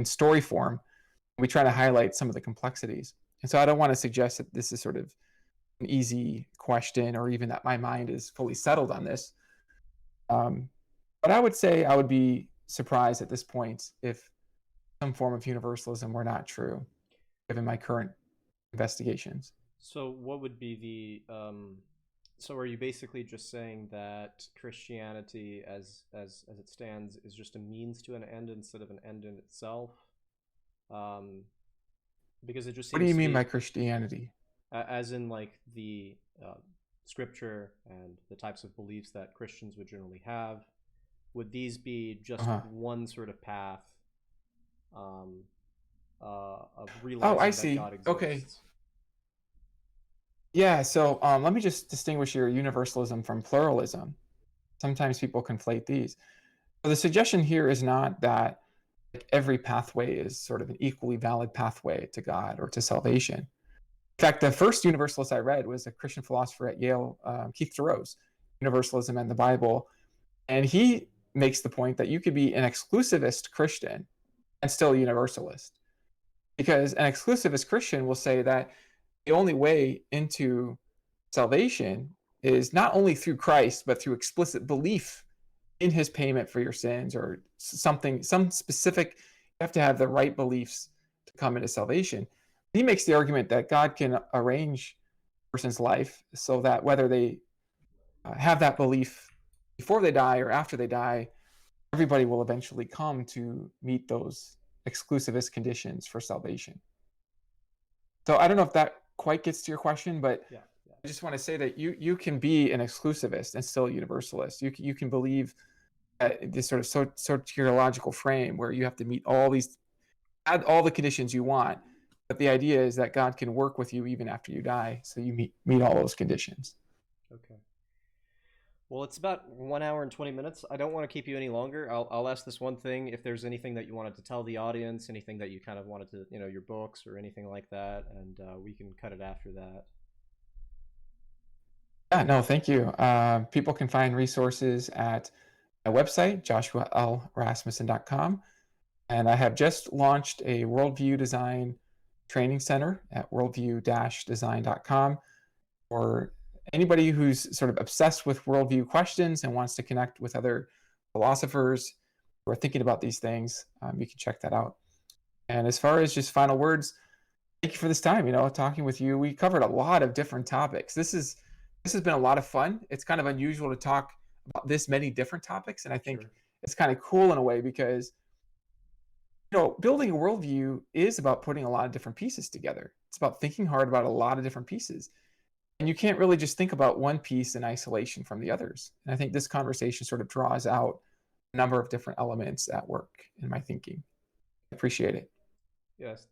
S1: story form. We try to highlight some of the complexities. And so I don't want to suggest that this is sort of an easy question or even that my mind is fully settled on this. Um, but I would say I would be surprised at this point if some form of universalism were not true, given my current investigations.
S2: So what would be so are you basically just saying that Christianity as it stands is just a means to an end instead of an end in itself? Um, because it just
S1: What do
S2: seems
S1: you
S2: to
S1: mean by
S2: be
S1: Christianity?
S2: as in like the scripture and the types of beliefs that Christians would generally have. Would these be just
S1: Uh-huh.
S2: one sort of path um, of
S1: Oh, I
S2: realizing that
S1: see.
S2: God
S1: Okay.
S2: exists?
S1: Yeah. So let me just distinguish your universalism from pluralism. Sometimes people conflate these. So the suggestion here is not that like every pathway is sort of an equally valid pathway to God or to salvation. In fact, the first universalist I read was a Christian philosopher at Yale, Keith Thoreau's Universalism and the Bible. And he makes the point that you could be an exclusivist Christian and still a universalist. Because an exclusivist Christian will say that the only way into salvation is not only through Christ, but through explicit belief in his payment for your sins or something, some specific, you have to have the right beliefs to come into salvation. He makes the argument that God can arrange a person's life so that whether they have that belief before they die or after they die, everybody will eventually come to meet those exclusivist conditions for salvation. So I don't know if that quite gets to your question, but
S2: Yeah.
S1: I just want to say that you can be an exclusivist and still a universalist. You can believe this sort of soteriological frame where you have to meet add all the conditions you want, but the idea is that God can work with you even after you die, so you meet all those conditions.
S2: Okay. Well, it's about 1 hour and 20 minutes. I don't want to keep you any longer. I'll ask this one thing. If there's anything that you wanted to tell the audience, anything that you kind of wanted to, your books or anything like that, and we can cut it after that.
S1: Yeah, no, thank you. People can find resources at my website, joshualrasmussen.com. And I have just launched a worldview design training center at worldview-design.com for anybody who's sort of obsessed with worldview questions and wants to connect with other philosophers who are thinking about these things. You can check that out. And as far as just final words, thank you for this time, talking with you. We covered a lot of different topics. This has been a lot of fun. It's kind of unusual to talk about this many different topics. And I think it's kind of cool in a way because building a worldview is about putting a lot of different pieces together. It's about thinking hard about a lot of different pieces. And you can't really just think about one piece in isolation from the others. And I think this conversation sort of draws out a number of different elements at work in my thinking. I appreciate it.
S2: Yes.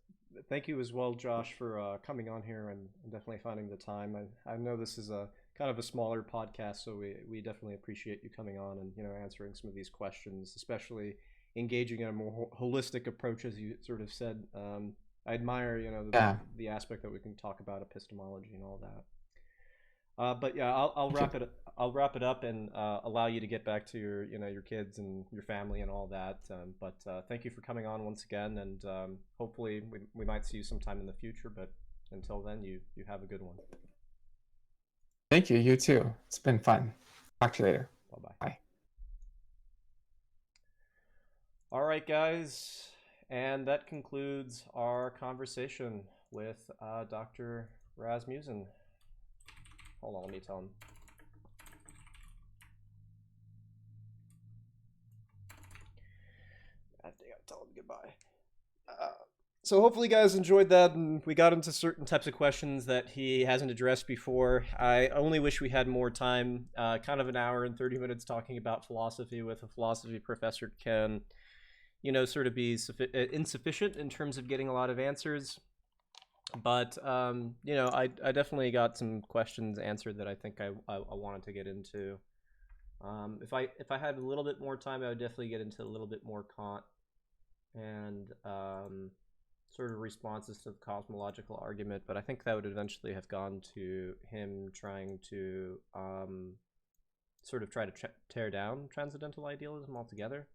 S2: Thank you as well, Josh, for coming on here and definitely finding the time. I know this is a kind of a smaller podcast, so we definitely appreciate you coming on and answering some of these questions, especially engaging in a more holistic approach, as you sort of said. I admire the aspect that we can talk about epistemology and all that. But yeah, I'll wrap it. I'll wrap it up and allow you to get back to your kids and your family and all that. But thank you for coming on once again, and hopefully we might see you sometime in the future. But until then, you have a good one.
S1: Thank you. You too. It's been fun. Talk to you later.
S2: Bye-bye.
S1: Bye.
S2: All right, guys, and that concludes our conversation with Dr. Rasmussen. Hold on, let me tell him. I think I'll tell him goodbye. So hopefully you guys enjoyed that, and we got into certain types of questions that he hasn't addressed before. I only wish we had more time. Kind of an hour and 30 minutes talking about philosophy with a philosophy professor can, sort of be insufficient in terms of getting a lot of answers. But I definitely got some questions answered that I think I wanted to get into. If I had a little bit more time, I would definitely get into a little bit more Kant and sort of responses to the cosmological argument. But I think that would eventually have gone to him trying to sort of try to tear down transcendental idealism altogether.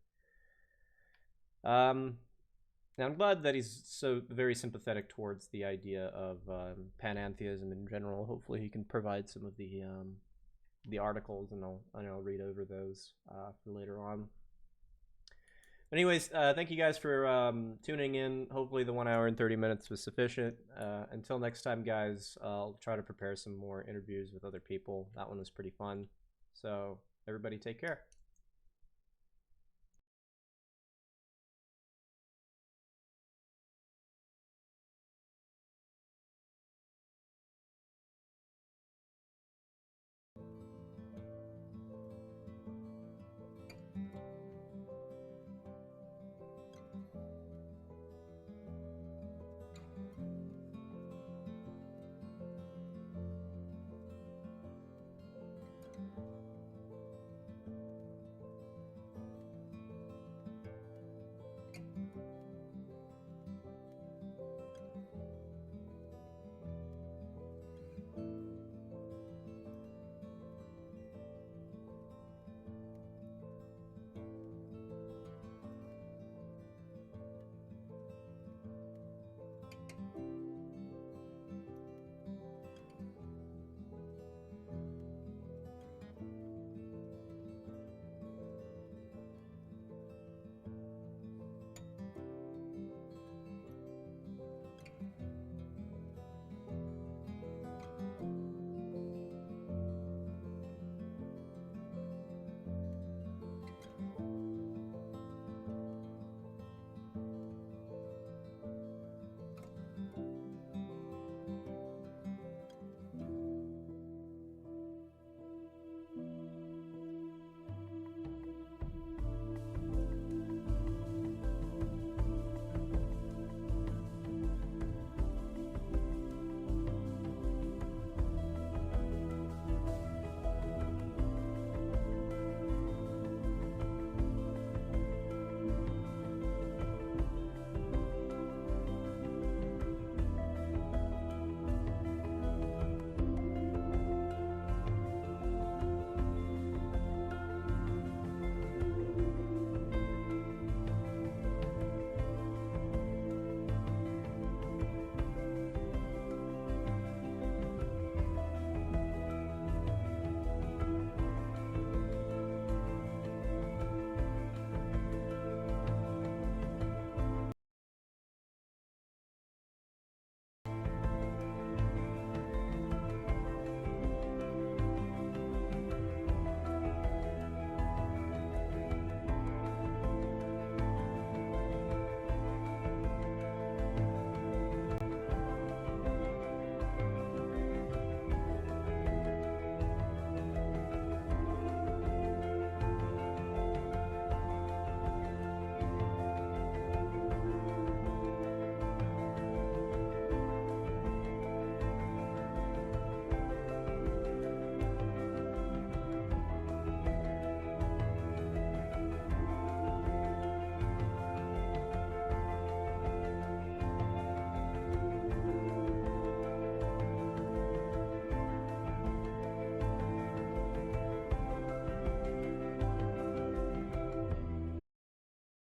S2: Now, I'm glad that he's so very sympathetic towards the idea of panentheism in general. Hopefully he can provide some of the articles, and I'll read over those for later on. But anyways, thank you guys for tuning in. Hopefully the 1 hour and 30 minutes was sufficient. Until next time, guys, I'll try to prepare some more interviews with other people. That one was pretty fun. So everybody take care.